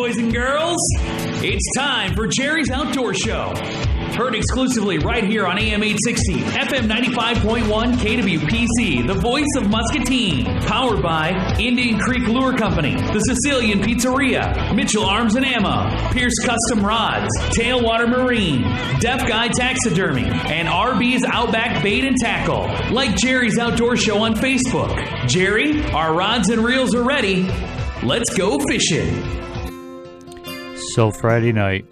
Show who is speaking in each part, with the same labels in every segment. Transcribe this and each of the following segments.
Speaker 1: boys and girls. It's time for Jerry's Outdoor Show. Heard exclusively right here on AM 860, FM 95.1, KWPC, the voice of Muscatine. Powered by Indian Creek Lure Company, the Sicilian Pizzeria, Mitchell Arms and Ammo, Pierce Custom Rods, Tailwater Marine, Deaf Guy Taxidermy, and RB's Outback Bait and Tackle. Like Jerry's Outdoor Show on Facebook. Jerry, our rods and reels are ready. Let's go fishing.
Speaker 2: So Friday night,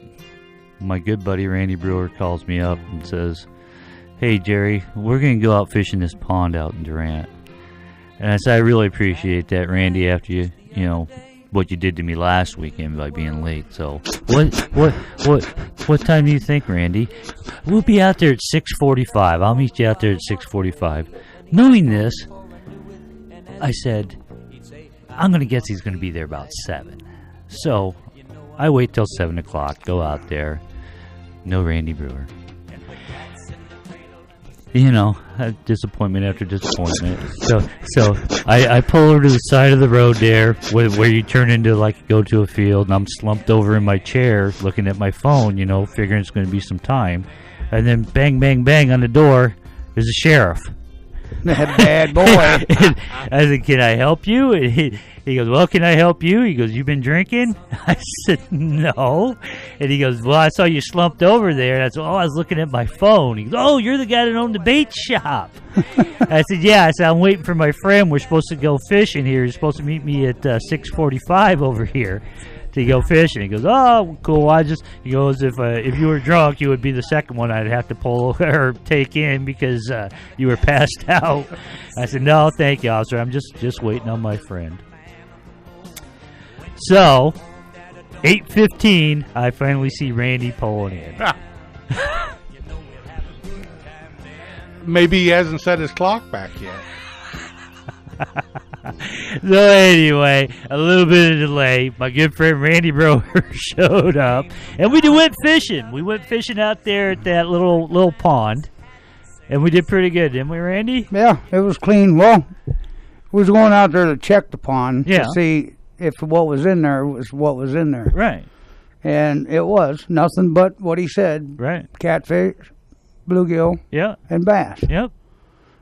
Speaker 2: my good buddy Randy Brewer calls me up and says, "Hey Jerry, we're going to go out fishing this pond out in Durant." And I said, "I really appreciate that, Randy, after you know, what you did to me last weekend by being late. So what time do you think, Randy?" "We'll be out there at 6:45. I'll meet you out there at 6:45. Knowing this, I said, I'm going to guess he's going to be there about 7. So I wait till 7 o'clock, go out there. No Randy Brewer. You know, disappointment after disappointment. So I pull over to the side of the road there where you turn into like go to a field, and I'm slumped over in my chair looking at my phone, you know, figuring it's going to be some time. And then bang, bang, bang on the door, there's a sheriff.
Speaker 3: That bad boy.
Speaker 2: I said, "Can I help you?" And he goes, "Well, can I help you?" He goes, "You been drinking?" I said, "No." And he goes, "Well, I saw you slumped over there." And I said, "Oh, I was looking at my phone." He goes, "Oh, you're the guy that owned the bait shop." I said, "Yeah." I said, "I'm waiting for my friend. We're supposed to go fishing here. He's supposed to meet me at 6:45 over here to go fishing." He goes, "Oh, cool." He goes, if you were drunk, you would be the second one I'd have to pull or take in because you were passed out." I said, "No, thank you, officer. I'm just waiting on my friend." So, 8:15, I finally see Randy pulling in.
Speaker 4: Maybe he hasn't set his clock back yet.
Speaker 2: So anyway, a little bit of delay. My good friend Randy Brewer showed up, and we went fishing. We went fishing out there at that little pond, and we did pretty good, didn't we, Randy?
Speaker 3: Yeah, it was clean. Well, we was going out there to check the pond to see if what was in there was what was in there.
Speaker 2: Right.
Speaker 3: And it was nothing but what he said.
Speaker 2: Right.
Speaker 3: Catfish, bluegill, and bass.
Speaker 2: Yep.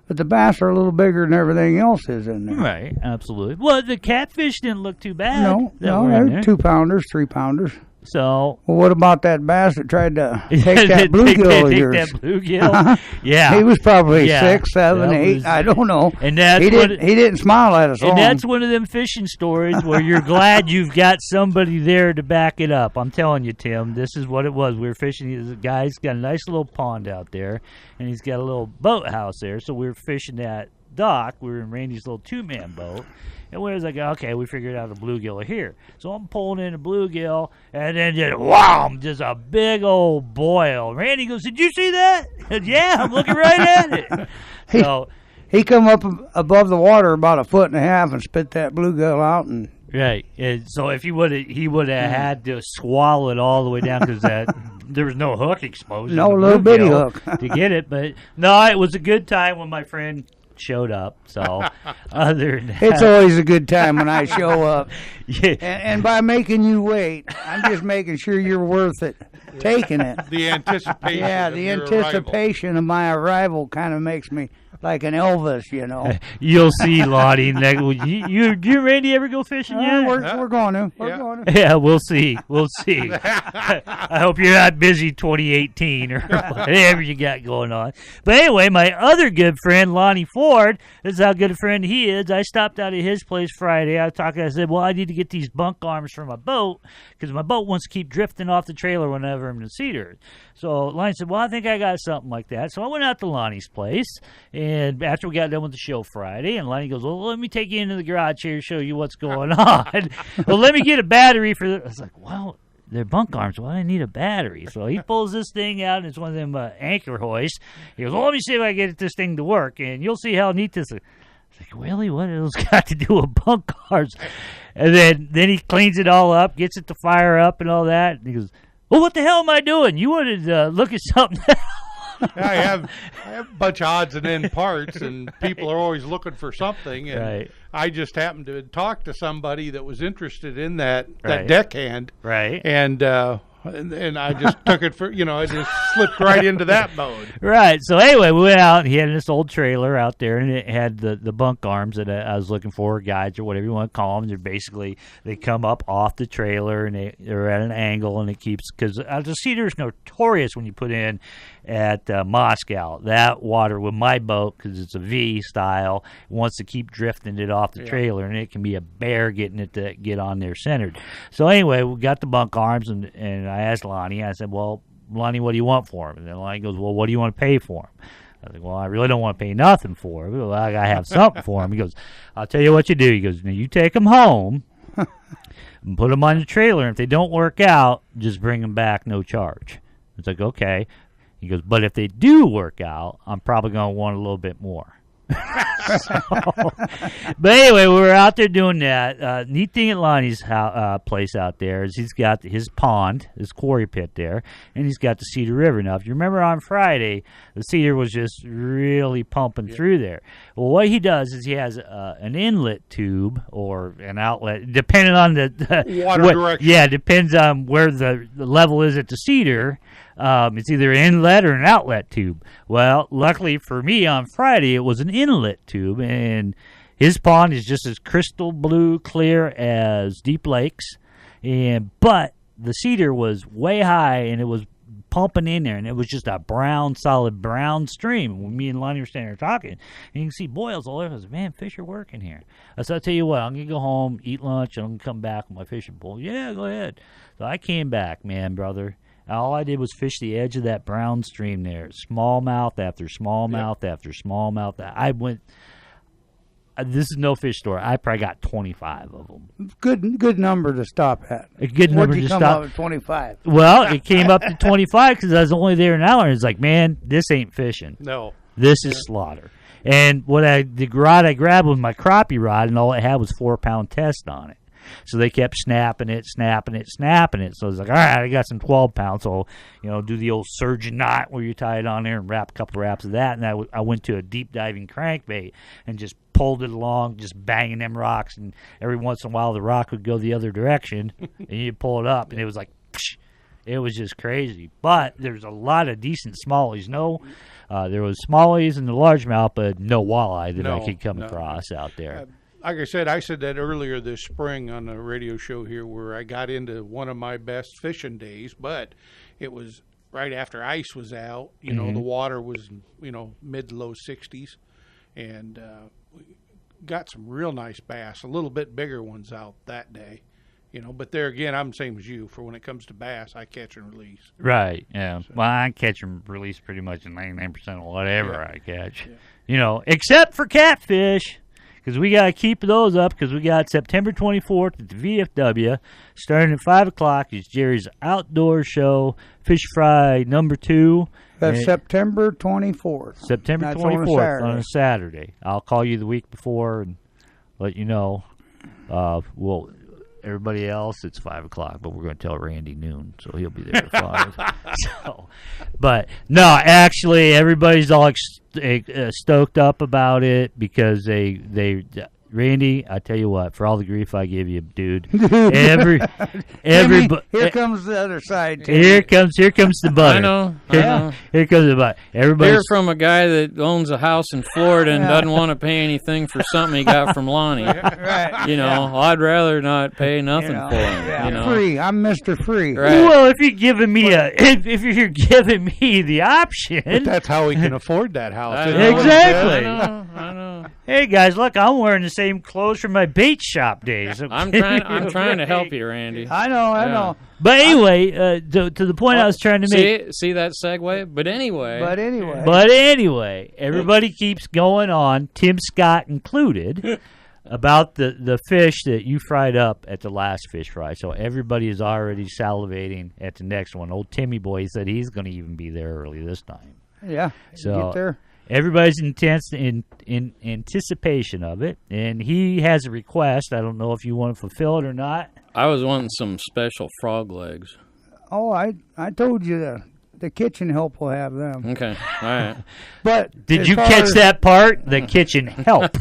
Speaker 3: But the bass are a little bigger than everything else is in there.
Speaker 2: Right, absolutely. Well, the catfish didn't look too bad.
Speaker 3: No, they're 2-pounders, 3-pounders.
Speaker 2: So,
Speaker 3: well, what about that bass that tried to take that bluegill of yours?
Speaker 2: Take that bluegill? Yeah.
Speaker 3: He was probably 6, 7, 8. I don't know.
Speaker 2: And that's
Speaker 3: he didn't smile at us.
Speaker 2: And that's one of them fishing stories where you're glad you've got somebody there to back it up. I'm telling you, Tim, this is what it was. We were fishing. The guy's got a nice little pond out there, and he's got a little boathouse there. So we were fishing that dock. We were in Randy's little 2-man boat. And we was like, okay, we figured out a bluegill here. So I'm pulling in a bluegill, and then just a big old boil. Randy goes, "Did you see that?" And, "Yeah, I'm looking right at it." So
Speaker 3: he come up above the water about 1.5 foot and spit that bluegill out. And
Speaker 2: right. And so if he would have had to swallow it all the way down because there was no hook exposed.
Speaker 3: No little bitty hook
Speaker 2: to get it. But no, it was a good time when my friend showed up. So other than that,
Speaker 3: it's always a good time when I show up. Yeah. And by making you wait, I'm just making sure you're worth it taking it.
Speaker 4: The anticipation.
Speaker 3: Yeah, the anticipation of my arrival kind of makes me like an Elvis, you know.
Speaker 2: You'll see, Lottie. You Randy ever go fishing yet?
Speaker 3: We're going to. We're going to.
Speaker 2: Yeah, we'll see. We'll see. I hope you're not busy 2018 or whatever you got going on. But anyway, my other good friend, Lonnie Ford, this is how good a friend he is. I stopped out at his place Friday. I said, well, I need to get these bunk arms for my boat because my boat wants to keep drifting off the trailer whenever I'm in the cedar. So Lonnie said, well, I think I got something like that. So I went out to Lonnie's place, and after we got done with the show Friday, and Lonnie goes, well, let me take you into the garage here to show you what's going on. Well, let me get a battery for this. I was like, well, they're bunk arms. Well, I need a battery. So he pulls this thing out, and it's one of them anchor hoists. He goes, well, let me see if I can get this thing to work, and you'll see how neat this is. I was like, really? What has it got to do with bunk arms? And then he cleans it all up, gets it to fire up and all that. And he goes, well, what the hell am I doing? You wanted to look at something else.
Speaker 4: I have a bunch of odds and end parts, and people are always looking for something. And
Speaker 2: Right.
Speaker 4: I just happened to talk to somebody that was interested in that
Speaker 2: Right.
Speaker 4: deckhand,
Speaker 2: Right.
Speaker 4: and I just took it for I just slipped right into that mode.
Speaker 2: Right. So anyway, we went out. And he had this old trailer out there, and it had the bunk arms that I was looking for, guides or whatever you want to call them. They're basically they come up off the trailer, and they're at an angle, and it keeps because the cedar is notorious when you put in at Moscow. That water with my boat, because it's a V style, wants to keep drifting it off the trailer, and it can be a bear getting it to get on there centered. So anyway, we got the bunk arms, and I asked Lonnie. I said, "Well, Lonnie, what do you want for him?" And then Lonnie goes, "Well, what do you want to pay for him?" I was like, "Well, I really don't want to pay nothing for him. Well, I got to have something for him." He goes, "I'll tell you what you do." He goes, "Now you take them home and put them on the trailer. And if they don't work out, just bring them back, no charge." It's like, okay. He goes, "But if they do work out, I'm probably going to want a little bit more." But anyway, we were out there doing that. Neat thing at Lonnie's place out there is he's got his pond, his quarry pit there, and he's got the Cedar River. Now, if you remember on Friday, the Cedar was just really pumping through there. Well, what he does is he has an inlet tube or an outlet, depending on the
Speaker 4: Water direction.
Speaker 2: Yeah, depends on where the level is at the Cedar. It's either an inlet or an outlet tube. Well, luckily for me on Friday, it was an inlet tube, and his pond is just as crystal blue clear as Deep Lakes, but the Cedar was way high, and it was pumping in there, and it was just a solid brown stream. When me and Lonnie were standing there talking, and you can see boils all over. I said, "Man, fish are working here." I said, "I'll tell you what, I'm going to go home, eat lunch, and I'm going to come back with my fishing pole." "Yeah, go ahead." So I came back, man, brother. All I did was fish the edge of that brown stream there. Smallmouth after smallmouth after smallmouth. I went. This is no fish store. I probably got 25 of them.
Speaker 3: Good number to stop at.
Speaker 2: A good number
Speaker 3: What'd you
Speaker 2: to
Speaker 3: come
Speaker 2: stop.
Speaker 3: up with 25?
Speaker 2: Well, it came up to 25 because I was only there an hour. And it's like, man, this ain't fishing.
Speaker 4: No.
Speaker 2: This is slaughter. And the rod I grabbed was my crappie rod, and all it had was 4-pound test on it. So they kept snapping it. So I was like, all right, I got some 12 pounds. So, do the old surgeon knot where you tie it on there and wrap a couple wraps of that. And I went to a deep diving crankbait and just pulled it along, just banging them rocks. And every once in a while, the rock would go the other direction, and you'd pull it up, and it was like, psh, it was just crazy. But there's a lot of decent smallies. There was smallies in the largemouth, but no walleye that I could come across out there.
Speaker 4: Like I said that earlier this spring on a radio show here where I got into one of my best fishing days, but it was right after ice was out. The water was, mid to low 60s, and we got some real nice bass, a little bit bigger ones out that day. But there again, I'm the same as you. For when it comes to bass, I catch and release.
Speaker 2: Right, yeah. So. Well, I catch and release pretty much in 99% of whatever I catch. Yeah. Except for catfish. Because we got to keep those up because we got September 24th at the VFW. Starting at 5 o'clock is Jerry's Outdoor Show, Fish Fry #2.
Speaker 3: That's September 24th.
Speaker 2: September
Speaker 3: That's
Speaker 2: 24th on a Saturday. I'll call you the week before and let you know. Everybody else, it's 5 o'clock, but we're going to tell Randy noon, so he'll be there at 5. But no, actually, everybody's all stoked up about it because Randy, I tell you what, for all the grief I give you, dude, here
Speaker 3: comes the other side. Timmy.
Speaker 2: Here comes the butter.
Speaker 5: I know.
Speaker 2: Here comes the butter.
Speaker 5: Hear from a guy that owns a house in Florida and doesn't want to pay anything for something he got from Lonnie.
Speaker 3: Right.
Speaker 5: I'd rather not pay nothing for him.
Speaker 3: Yeah. Free. I'm Mr. Free.
Speaker 5: Right.
Speaker 2: Well, if you're giving me if you're giving me the option,
Speaker 4: but that's how he can afford that house.
Speaker 2: Exactly.
Speaker 5: I know.
Speaker 2: Hey guys, look, I'm wearing the same clothes from my bait shop days.
Speaker 5: I'm trying to help you, Randy.
Speaker 3: I know.
Speaker 2: But anyway, to the point I was trying to make.
Speaker 5: See that segue? But
Speaker 2: anyway, everybody keeps going on, Tim Scott included, about the fish that you fried up at the last fish fry. So everybody is already salivating at the next one. Old Timmy boy said he's going to even be there early this time.
Speaker 3: Yeah.
Speaker 2: So
Speaker 3: get there.
Speaker 2: Everybody's in anticipation of it, and he has a request. I don't know if you want to fulfill it or not.
Speaker 5: I was wanting some special frog legs.
Speaker 3: Oh, I told you the kitchen help will have them.
Speaker 5: Okay, all right.
Speaker 3: But
Speaker 2: Did
Speaker 3: as
Speaker 2: you
Speaker 3: far
Speaker 2: catch
Speaker 3: as-
Speaker 2: that part? The kitchen help.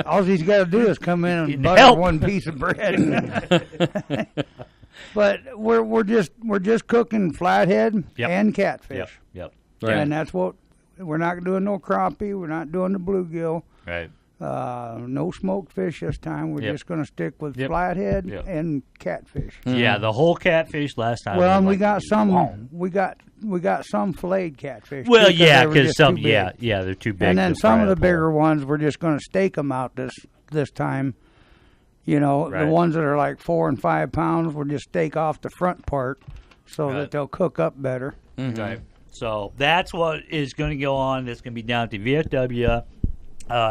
Speaker 3: All he's got to do is come in and
Speaker 2: Getting
Speaker 3: butter
Speaker 2: help.
Speaker 3: one piece of bread. But we're just cooking flathead
Speaker 2: Yep.
Speaker 3: and catfish,
Speaker 2: Yep.
Speaker 5: Right.
Speaker 3: and that's what we're not doing. No crappie. We're not doing the bluegill.
Speaker 2: Right.
Speaker 3: No smoked fish this time. We're
Speaker 2: Yep.
Speaker 3: just going to stick with
Speaker 2: Yep.
Speaker 3: flathead
Speaker 2: Yep.
Speaker 3: and catfish.
Speaker 2: Yeah, the whole catfish last time.
Speaker 3: Well,
Speaker 2: was
Speaker 3: and we
Speaker 2: like,
Speaker 3: got some.
Speaker 2: wow.
Speaker 3: We got some filleted catfish.
Speaker 2: Well,
Speaker 3: too,
Speaker 2: yeah,
Speaker 3: they were
Speaker 2: because
Speaker 3: just
Speaker 2: some,
Speaker 3: too big.
Speaker 2: yeah, they're too big.
Speaker 3: And then
Speaker 2: to
Speaker 3: some
Speaker 2: fry
Speaker 3: of the
Speaker 2: up
Speaker 3: bigger
Speaker 2: whole.
Speaker 3: ones, we're just going to stake them out this time. You know,
Speaker 2: Right.
Speaker 3: the ones that are like 4 and 5 pounds, we'll just stake off the front part so
Speaker 2: Right.
Speaker 3: that they'll cook up better.
Speaker 2: Right. So that's what is going to go on. That's going to be down at the VFW.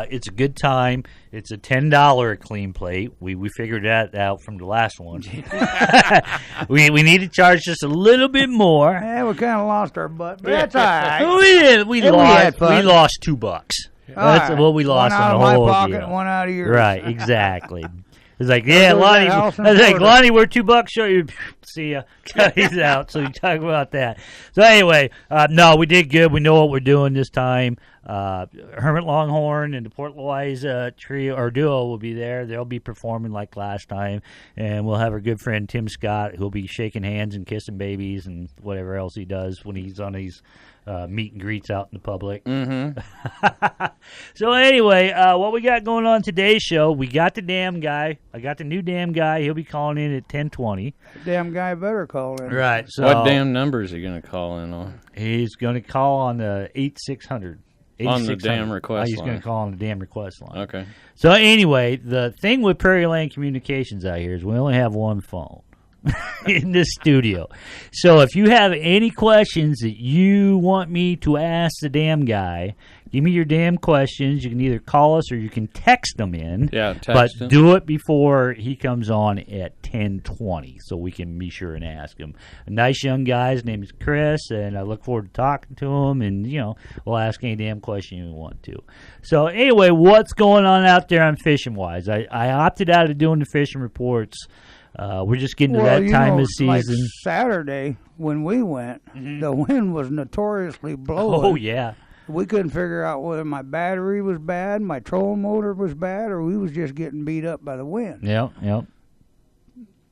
Speaker 2: It's a good time. It's a $10 a clean plate. We figured that out from the last one. we need to charge just a little bit more.
Speaker 3: Yeah, we kind of lost our butt, but that's all right.
Speaker 2: We
Speaker 3: Yeah, we had fun.
Speaker 2: lost $2. That's
Speaker 3: All
Speaker 2: what we
Speaker 3: right.
Speaker 2: lost
Speaker 3: One out
Speaker 2: on
Speaker 3: of
Speaker 2: the
Speaker 3: my
Speaker 2: whole
Speaker 3: pocket,
Speaker 2: deal.
Speaker 3: one out of yours.
Speaker 2: Right, exactly. It's like, yeah,
Speaker 3: goes that
Speaker 2: Lonnie.
Speaker 3: house in
Speaker 2: I was like,
Speaker 3: Florida.
Speaker 2: Lonnie, we're $2. Show you. See ya. He's out. So you talk about that. So anyway, no, we did good. We know what we're doing this time. Hermit Longhorn and the Port Louisa trio or duo will be there. They'll be performing like last time, and we'll have our good friend Tim Scott, who'll be shaking hands and kissing babies and whatever else he does when he's on these meet and greets out in the public.
Speaker 5: Mm-hmm.
Speaker 2: So anyway, what we got going on today's show? We got the damn guy. I got the new damn guy. He'll be calling in at 10:20.
Speaker 3: Damn guy better call in.
Speaker 2: Right. So
Speaker 5: What damn number is he going to call in on?
Speaker 2: He's going to call on the 8600.
Speaker 5: On the damn request
Speaker 2: He's
Speaker 5: line.
Speaker 2: going to call on the damn request line.
Speaker 5: Okay.
Speaker 2: So anyway, the thing with Prairie Land Communications out here is we only have one phone in this studio. So if you have any questions that you want me to ask the damn guy, give me your damn questions. You can either call us or you can text them in.
Speaker 5: Yeah, text
Speaker 2: But
Speaker 5: him.
Speaker 2: do it before he comes on at 10:20 so we can be sure and ask him. A nice young guy. His name is Chris, and I look forward to talking to him, and, you know, we'll ask any damn question you want to. So anyway, what's going on out there on fishing-wise? I opted out of doing the fishing reports. We're just getting to
Speaker 3: Well,
Speaker 2: that
Speaker 3: you
Speaker 2: time
Speaker 3: know,
Speaker 2: of season.
Speaker 3: like Saturday when we went, the wind was notoriously blowing.
Speaker 2: Oh, yeah.
Speaker 3: We couldn't figure out whether my battery was bad, my trolling motor was bad, or we was just getting beat up by the wind.
Speaker 2: Yep.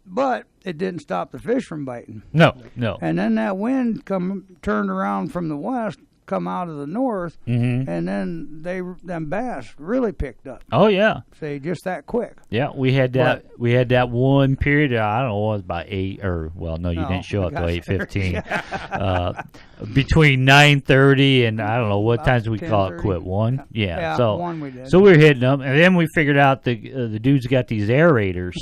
Speaker 3: But it didn't stop the fish from biting.
Speaker 2: No.
Speaker 3: And then that wind turned around from the west, come out of the north,
Speaker 2: Mm-hmm.
Speaker 3: and then them bass really picked up.
Speaker 2: Oh, yeah.
Speaker 3: Say just that quick.
Speaker 2: Yeah, we had that. We had that one period. I don't know, it was about 8 or you
Speaker 3: No,
Speaker 2: didn't show up till
Speaker 3: we got
Speaker 2: 8:15. Between 9:30 and I don't know what
Speaker 3: About
Speaker 2: times we call it
Speaker 3: 10:30.
Speaker 2: quit 1. Yeah,
Speaker 3: Yeah,
Speaker 2: so
Speaker 3: 1 we did.
Speaker 2: so we were hitting them, and then we figured out the dudes got these aerators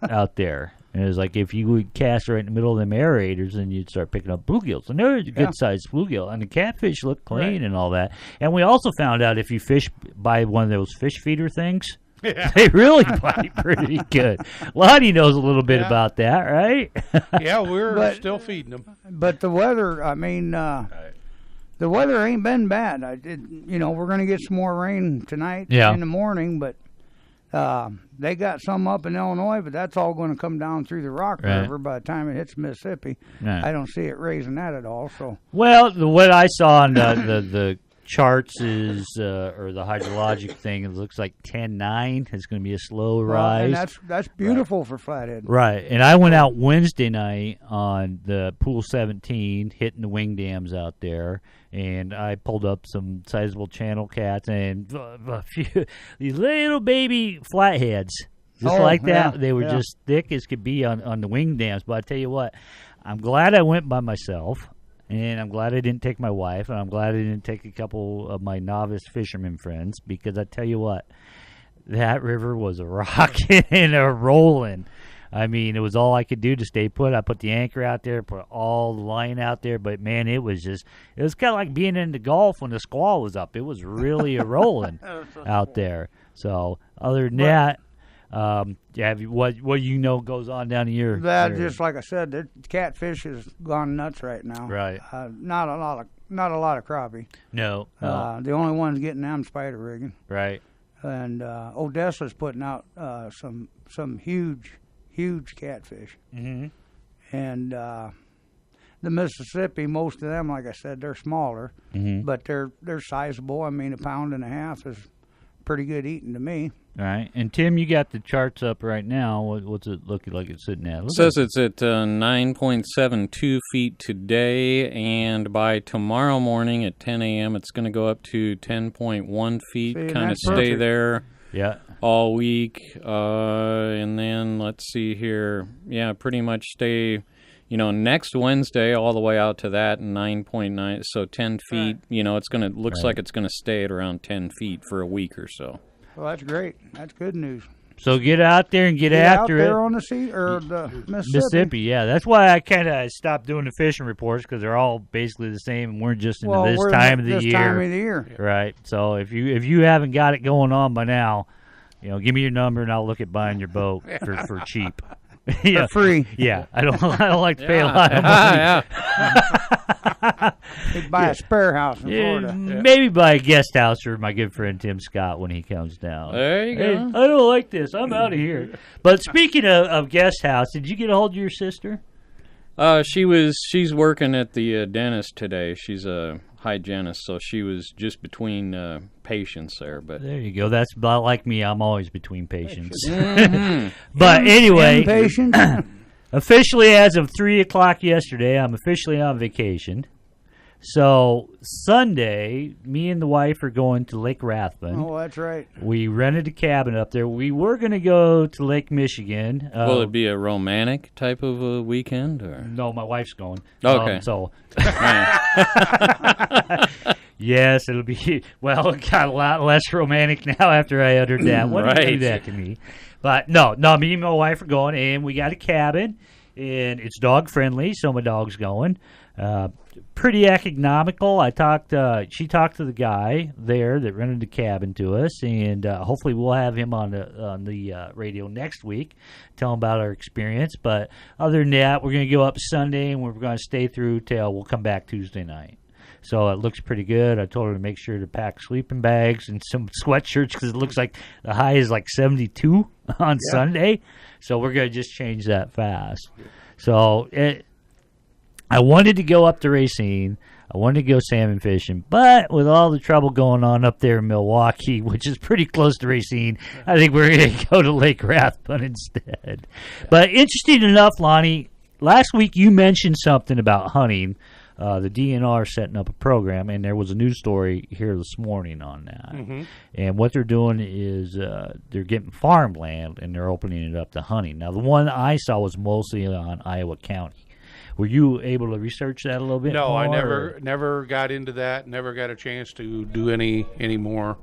Speaker 2: out there. And it was like if you would cast right in the middle of them aerators, then you'd start picking up bluegills. And they're a good-sized bluegill. And the catfish look clean and all that. And we also found out if you fish by one of those fish feeder things, they really bite pretty good. Lonnie knows a little bit about that, right?
Speaker 4: Yeah, we're
Speaker 3: But-
Speaker 4: still feeding them.
Speaker 3: But the weather, I mean, the weather ain't been bad. We're going to get some more rain tonight in the morning, but they got some up in Illinois, but that's all going to come down through the Rock
Speaker 2: Right.
Speaker 3: River by the time it hits Mississippi.
Speaker 2: Right.
Speaker 3: I don't see it raising that at all. So
Speaker 2: Well, what I saw on the charts is, or the hydrologic thing, it looks like 10-9 is going to be a slow rise.
Speaker 3: and that's beautiful for flathead.
Speaker 2: Right, and I went out Wednesday night on the Pool 17, hitting the wing dams out there, and I pulled up some sizable channel cats and a few these little baby flatheads, just like that.
Speaker 3: Yeah,
Speaker 2: They were
Speaker 3: yeah.
Speaker 2: just thick as could be on the wing dams. But I tell you what, I'm glad I went by myself. And I'm glad I didn't take my wife, and I'm glad I didn't take a couple of my novice fisherman friends, because I tell you what, that river was a rocking and a rolling. I mean, it was all I could do to stay put. I put the anchor out there, put all the line out there, but man, it was kind of like being in the Gulf when the squall was up. It was really a rolling out there. So other than that, what you know goes on down here?
Speaker 3: That just like I said, the catfish has gone nuts right now.
Speaker 2: Right.
Speaker 3: Not a lot of crappie.
Speaker 2: No.
Speaker 3: The only ones getting them spider rigging.
Speaker 2: Right.
Speaker 3: And Odessa's putting out some huge catfish.
Speaker 2: Mm-hmm.
Speaker 3: And the Mississippi, most of them, like I said, they're smaller, but they're sizable. I mean, 1.5 pounds is pretty good eating to me.
Speaker 2: All right. And, Tim, you got the charts up right now. What's it looking like it's sitting at?
Speaker 5: It says it's at 9.72 feet today, and by tomorrow morning at 10 a.m., it's going to go up to 10.1 feet, kind of stay there all week. And then, let's see here. Yeah, pretty much stay, next Wednesday all the way out to that, 9.9, so 10 feet. Right. Looks like it's going to stay at around 10 feet for a week or so.
Speaker 3: Well, that's great. That's good news.
Speaker 2: So get out there and get after it.
Speaker 3: Out there on the sea or the Mississippi.
Speaker 2: Yeah. That's why I kind of stopped doing the fishing reports, because they're all basically the same, and we're just into this time of the year. Right. So if you haven't got it going on by now, give me your number and I'll look at buying your boat for cheap.
Speaker 3: For free.
Speaker 2: Yeah, I don't like to pay a lot of money.
Speaker 3: He'd buy a spare house in Florida.
Speaker 2: Maybe buy a guest house for my good friend Tim Scott when he comes down.
Speaker 5: There you go.
Speaker 2: I don't like this. I'm out of here. But speaking of guest house, did you get a hold of your sister?
Speaker 5: She's working at the dentist today. She's a hygienist, so she was just between patients there. But
Speaker 2: there you go. That's about like me. I'm always between patients. But anyway, officially as of 3:00 yesterday, I'm officially on vacation. So Sunday, me and the wife are going to Lake Rathbun.
Speaker 3: Oh, that's right.
Speaker 2: We rented a cabin up there. We were going to go to Lake Michigan.
Speaker 5: Will it be a romantic type of a weekend? Or?
Speaker 2: No, my wife's going.
Speaker 5: Okay.
Speaker 2: Yes, it'll be, well, it got a lot less romantic now after I uttered that. What did you do that to me? But no, me and my wife are going, and we got a cabin, and it's dog-friendly, so my dog's going. Pretty economical. She talked to the guy there that rented the cabin to us, and hopefully we'll have him on the radio next week, tell him about our experience. But other than that, we're going to go up Sunday, and we're going to stay through till we'll come back Tuesday night. So it looks pretty good. I told her to make sure to pack sleeping bags and some sweatshirts, because it looks like the high is like 72 on Sunday. So we're going to just change that fast. So I wanted to go up to Racine. I wanted to go salmon fishing, but with all the trouble going on up there in Milwaukee, which is pretty close to Racine, I think we're going to go to Lake Rathbun instead. But interesting enough, Lonnie, last week you mentioned something about hunting. The DNR setting up a program, and there was a news story here this morning on that. Mm-hmm. And what they're doing is they're getting farmland, and they're opening it up to hunting. Now, the one I saw was mostly on Iowa County. Were you able to research that a little bit more?
Speaker 4: No, I never got into that, never got a chance to do any more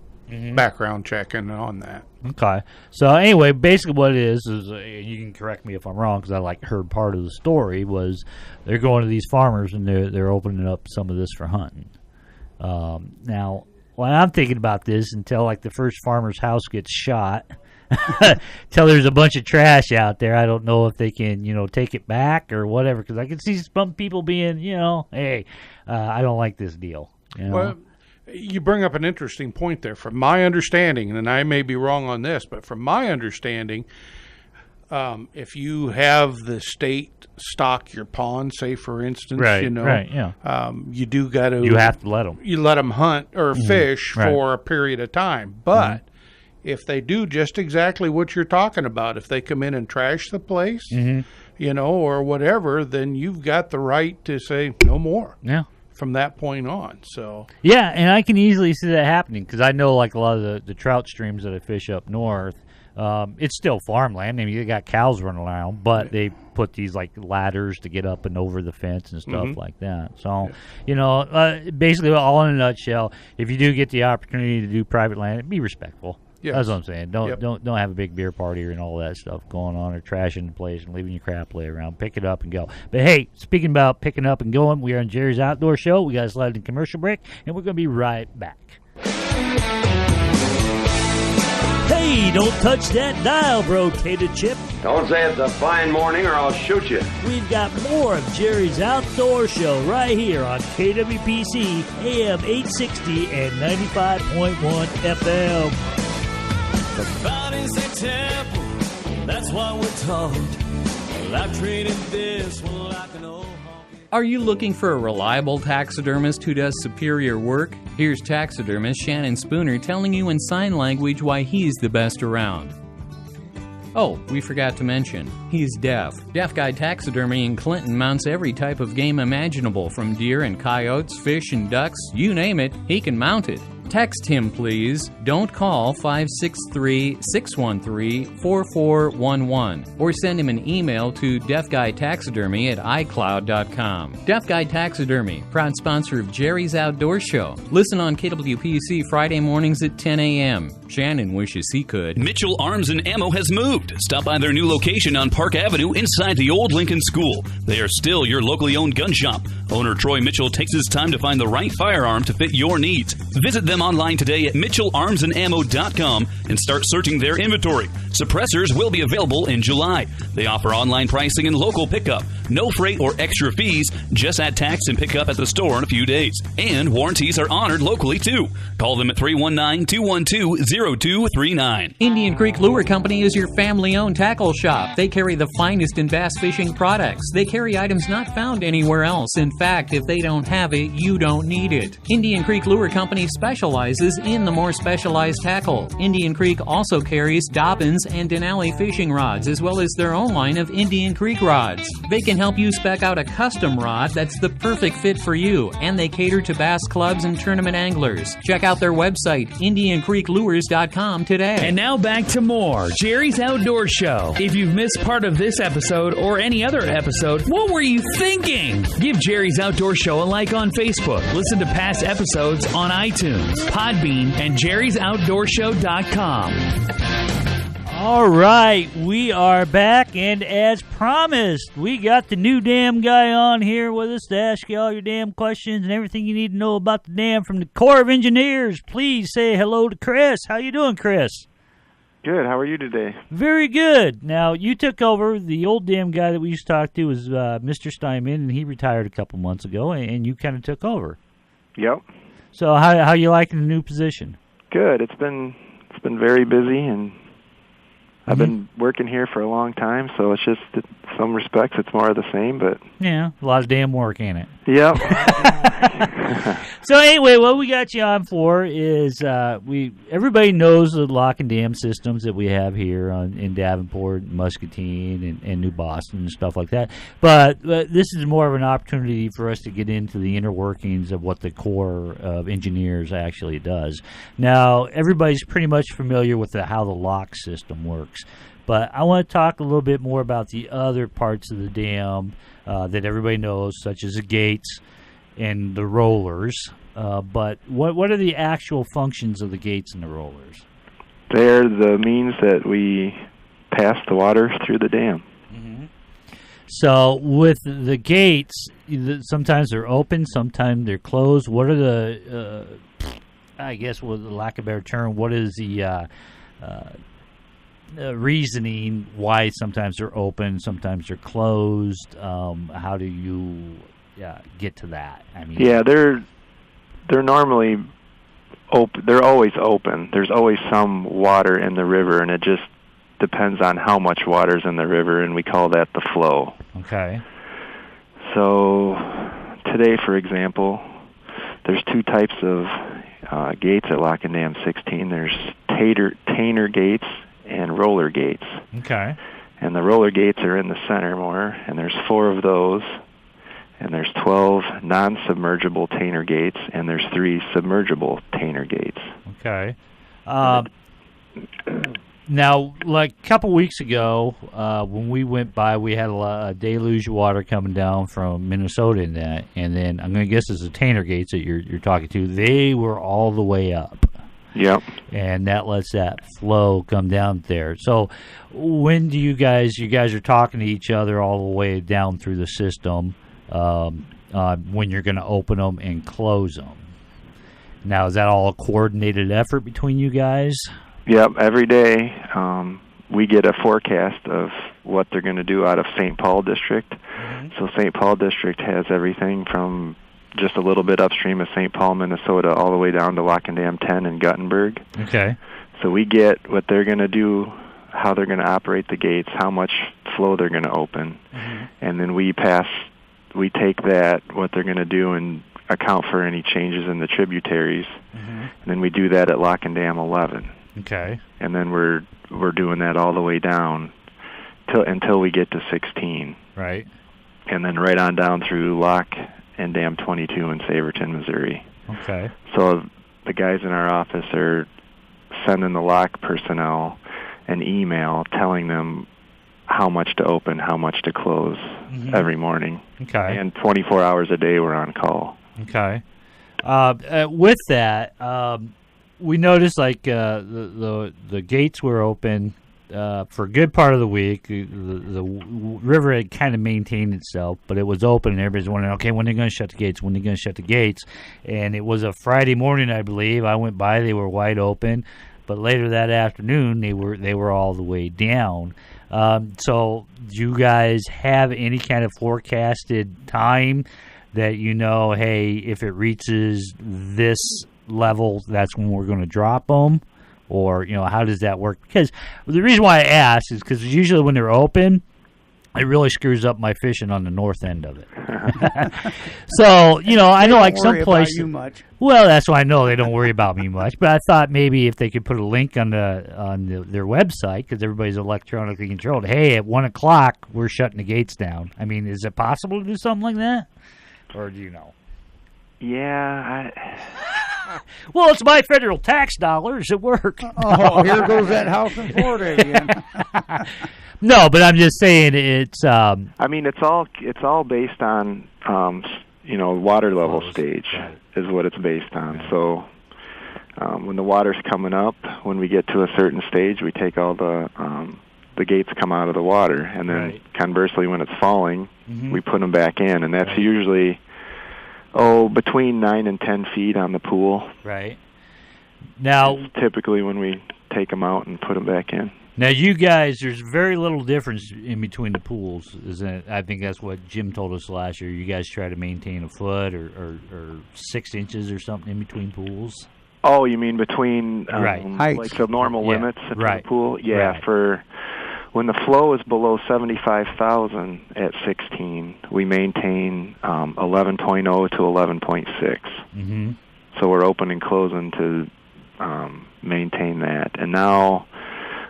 Speaker 4: background checking on that.
Speaker 2: Okay. So anyway, basically what it is you can correct me if I'm wrong, because I heard part of the story, was they're going to these farmers and they're opening up some of this for hunting. Now, when I'm thinking about this, until the first farmer's house gets shot, till there's a bunch of trash out there, I don't know if they can, take it back or whatever, because I can see some people being, hey, I don't like this deal.
Speaker 4: Well, you bring up an interesting point there. From my understanding, and I may be wrong on this, but from my understanding, if you have the state stock your pond, say for instance, you do got to.
Speaker 2: You have to let them.
Speaker 4: You let them hunt or fish for a period of time, but if they do just exactly what you're talking about, if they come in and trash the place, or whatever, then you've got the right to say no more.
Speaker 2: Yeah.
Speaker 4: From that point on, so
Speaker 2: yeah, and I can easily see that happening, because I know a lot of the trout streams that I fish up north, it's still farmland. I mean, they got cows running around, but they put these ladders to get up and over the fence and stuff like that. So, basically, all in a nutshell, if you do get the opportunity to do private land, be respectful. Yes. That's what I'm saying. Don't have a big beer party and all that stuff going on, or trashing the place and leaving your crap lay around. Pick it up and go. But hey, speaking about picking up and going, we are on Jerry's Outdoor Show. We got a sliding commercial break, and we're going to be right back. Hey, don't touch that dial, Brocated Chip.
Speaker 6: Don't say it's a fine morning or I'll shoot you.
Speaker 2: We've got more of Jerry's Outdoor Show right here on KWPC, AM 860 and 95.1 FM.
Speaker 7: The body's a temple, that's what we're taught. Well, I've traded this one like an old honky.
Speaker 5: Are you looking for a reliable taxidermist who does superior work? Here's taxidermist Shannon Spooner telling you in sign language why he's the best around. Oh, we forgot to mention, he's deaf. Deaf Guy Taxidermy in Clinton mounts every type of game imaginable, from deer and coyotes, fish and ducks, you name it, he can mount it. Text him, please. Don't call 563-613-4411 or send him an email to deafguytaxidermy@icloud.com. Deaf Guy Taxidermy, proud sponsor of Jerry's Outdoor Show. Listen on KWPC Friday mornings at 10 a.m. Shannon wishes he could.
Speaker 1: Mitchell Arms and Ammo has moved. Stop by their new location on Park Avenue inside the old Lincoln School. They are still your locally owned gun shop. Owner Troy Mitchell takes his time to find the right firearm to fit your needs. Visit them online today at mitchellarmsandammo.com and start searching their inventory. Suppressors will be available in July. They offer online pricing and local pickup. No freight or extra fees. Just add tax and pick up at the store in a few days. And warranties are honored locally too. Call them at 319-212-0239.
Speaker 5: Indian Creek Lure Company is your family-owned tackle shop. They carry the finest in bass fishing products. They carry items not found anywhere else. In fact, if they don't have it, you don't need it. Indian Creek Lure Company specializes in the more specialized tackle. Indian Creek also carries Dobbins and Denali fishing rods, as well as their own line of Indian Creek rods. They can help you spec out a custom rod that's the perfect fit for you, and they cater to bass clubs and tournament anglers. Check out their website, IndianCreekLures.com today.
Speaker 1: And now back to more Jerry's Outdoor Show. If you've missed part of this episode or any other episode, what were you thinking? Give Jerry's Outdoor Show a like on Facebook. Listen to past episodes on iTunes, Podbean, and Jerry'sOutdoorShow.com.
Speaker 2: All right, we are back, and as promised, we got the new damn guy on here with us to ask you all your damn questions and everything you need to know about the dam from the Corps of Engineers. Please say hello to Chris. How you doing, Chris?
Speaker 8: Good. How are you today?
Speaker 2: Very good. Now, you took over. The old damn guy that we used to talk to was Mr. Steinman, and he retired a couple months ago, and you kind of took over.
Speaker 8: Yep.
Speaker 2: So how you liking the new position?
Speaker 8: Good. It's been very busy, and I've been working here for a long time, so it's just, in some respects, it's more of the same, but...
Speaker 2: Yeah, a lot of damn work, ain't it?
Speaker 8: Yep.
Speaker 2: So anyway, what we got you on for is everybody knows the lock and dam systems that we have here in Davenport, Muscatine, and New Boston and stuff like that. But this is more of an opportunity for us to get into the inner workings of what the Corps of Engineers actually does. Now, everybody's pretty much familiar with how the lock system works. But I want to talk a little bit more about the other parts of the dam that everybody knows, such as the gates and the rollers. But what are the actual functions of the gates and the rollers?
Speaker 8: They're the means that we pass the water through the dam.
Speaker 2: Mm-hmm. So with the gates, sometimes they're open, sometimes they're closed. What are the, I guess with the lack of a better term, what is the reasoning why sometimes they're open, sometimes they're closed? How do you get to that? I mean,
Speaker 8: yeah, they're normally open. They're always open. There's always some water in the river, and it just depends on how much water's in the river, and we call that the flow.
Speaker 2: Okay.
Speaker 8: So today, for example, there's two types of gates at Lock and Dam 16. There's Tainer gates and roller gates.
Speaker 2: Okay.
Speaker 8: And the roller gates are in the center more, and there's 4 of those. And there's 12 non-submergible Tainer gates, and there's 3 submergible Tainer gates.
Speaker 2: Okay. Now, like a couple weeks ago, when we went by, we had a deluge of water coming down from Minnesota in that, and then I'm going to guess it's the Tainer gates that you're talking to. They were all the way up.
Speaker 8: Yep.
Speaker 2: And that lets that flow come down there. So when do you guys are talking to each other all the way down through the system, when you're going to open them and close them? Now, is that all a coordinated effort between you guys?
Speaker 8: Yep. Every day we get a forecast of what they're going to do out of St. Paul District. Mm-hmm. So St. Paul District has everything from just a little bit upstream of St. Paul, Minnesota, all the way down to Lock and Dam 10 in Guttenberg.
Speaker 2: Okay.
Speaker 8: So we get what they're going to do, how they're going to operate the gates, how much flow they're going to open, and then we pass we take that, what they're going to do, and account for any changes in the tributaries, and then we do that at Lock and Dam 11.
Speaker 2: Okay.
Speaker 8: And then we're doing that all the way down until we get to 16.
Speaker 2: Right.
Speaker 8: And then right on down through Lock and Dam 22 in Saverton, Missouri.
Speaker 2: Okay.
Speaker 8: So the guys in our office are sending the lock personnel an email telling them how much to open, how much to close every morning.
Speaker 2: Okay.
Speaker 8: And 24 hours a day we're on call.
Speaker 2: Okay. With that, we noticed like the gates were open for a good part of the week. The river had kind of maintained itself, but it was open, and everybody's wondering, okay, when are they going to shut the gates? When are they going to shut the gates? And it was a Friday morning, I believe. I went by; they were wide open. But later that afternoon, they were all the way down. So, do you guys have any kind of forecasted time that hey, if it reaches this level, that's when we're going to drop them? Or, how does that work? Because the reason why I ask is because usually when they're open, it really screws up my fishing on the north end of it. So, I know like some places.
Speaker 3: You much.
Speaker 2: Well, that's why I know they don't worry about me much. But I thought maybe if they could put a link on their website, because everybody's electronically controlled. Hey, at 1 o'clock we're shutting the gates down. I mean, is it possible to do something like that, or do you know?
Speaker 8: Yeah.
Speaker 2: Well, it's my federal tax dollars at work.
Speaker 3: Oh, here goes that house in Florida again.
Speaker 2: No, but I'm just saying it's.
Speaker 8: I mean, it's all based on water level stage is what it's based on. Right. So when the water's coming up, when we get to a certain stage, we take all the gates come out of the water, and then conversely, when it's falling, we put them back in, and that's usually between 9 and 10 feet on the pool.
Speaker 2: Right. Now,
Speaker 8: it's typically when we take them out and put them back in.
Speaker 2: Now, you guys, there's very little difference in between the pools, isn't it? I think that's what Jim told us last year. You guys try to maintain a foot or 6 inches or something in between pools?
Speaker 8: Oh, you mean between like the normal limits for the pool? Yeah, for when the flow is below 75,000 at 16, we maintain 11.0 to 11.6. So we're open and closing to maintain that. And now,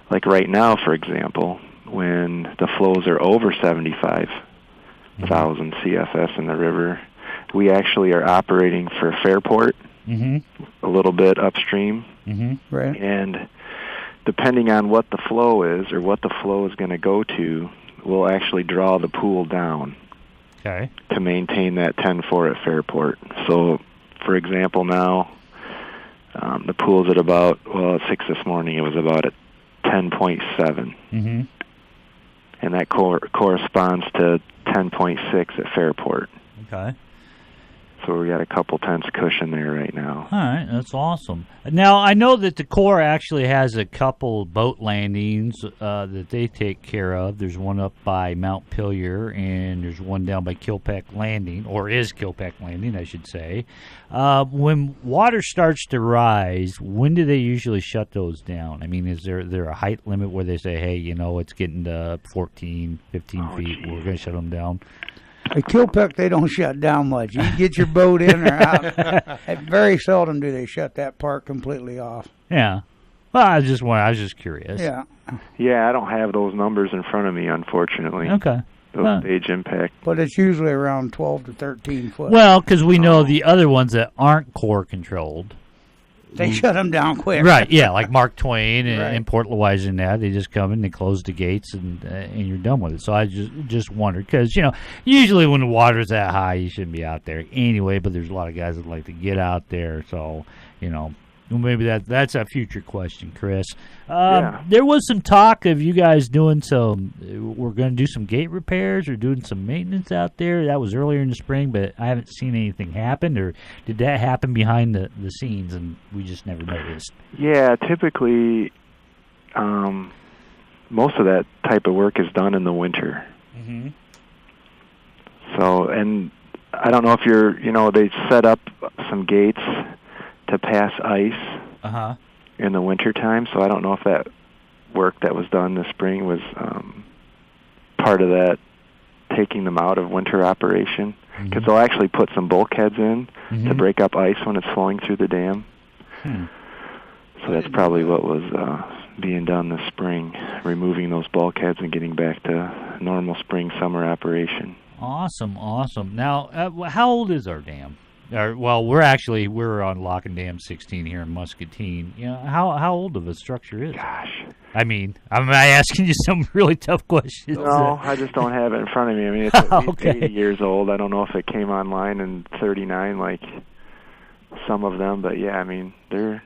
Speaker 8: like right now, for example, when the flows are over 75,000 CFS in the river, we actually are operating for Fairport a little bit upstream.
Speaker 3: Right.
Speaker 8: And depending on what the flow is or what the flow is going to go to, we'll actually draw the pool down to maintain that 10-4 at Fairport. So, for example, now the pool's at about, at 6 this morning, it was about at 10.7. And that corresponds to 10.6 at Fairport.
Speaker 2: Okay.
Speaker 8: So we got a couple tenths cushion there right now.
Speaker 2: All right, that's awesome. Now, I know that the Corps actually has a couple boat landings that they take care of. There's one up by Mount Pillier, and there's one down by Kilpack Landing, or is Kilpack Landing, I should say. When water starts to rise, when do they usually shut those down? I mean, is there a height limit where they say, hey, it's getting to 14, 15 feet, we're going to shut them down?
Speaker 3: At Kilpack, they don't shut down much. You can get your boat in or out. Very seldom do they shut that part completely off.
Speaker 2: Yeah. Well, I was just curious.
Speaker 3: Yeah.
Speaker 8: Yeah, I don't have those numbers in front of me, unfortunately.
Speaker 2: Okay.
Speaker 8: Those stage impact.
Speaker 3: But it's usually around 12 to 13 foot.
Speaker 2: Well, because we know the other ones that aren't Corps controlled.
Speaker 3: They shut them down quick.
Speaker 2: Right, yeah, like Mark Twain and Port Louise and that. They just come in, they close the gates, and you're done with it. So I just wondered, because, usually when the water's that high, you shouldn't be out there anyway, but there's a lot of guys that like to get out there. So, maybe that's a future question, Chris. There was some talk of you guys we're going to do some gate repairs or doing some maintenance out there. That was earlier in the spring, but I haven't seen anything happen. Or did that happen behind the scenes and we just never noticed?
Speaker 8: Yeah, typically most of that type of work is done in the winter. So, and I don't know if they set up some gates to pass ice in the wintertime, so I don't know if that work that was done this spring was part of that taking them out of winter operation, because they'll actually put some bulkheads in to break up ice when it's flowing through the dam. So that's probably what was being done this spring, removing those bulkheads and getting back to normal spring-summer operation.
Speaker 2: Awesome. Now, how old is our dam? We're on Lock and Dam 16 here in Muscatine. You know, how old of a structure is it?
Speaker 8: Gosh.
Speaker 2: I mean, I'm asking you some really tough questions.
Speaker 8: No, I just don't have it in front of me. I mean, it's at least 80 years old. I don't know if it came online in 39 like some of them, but yeah, I mean, they're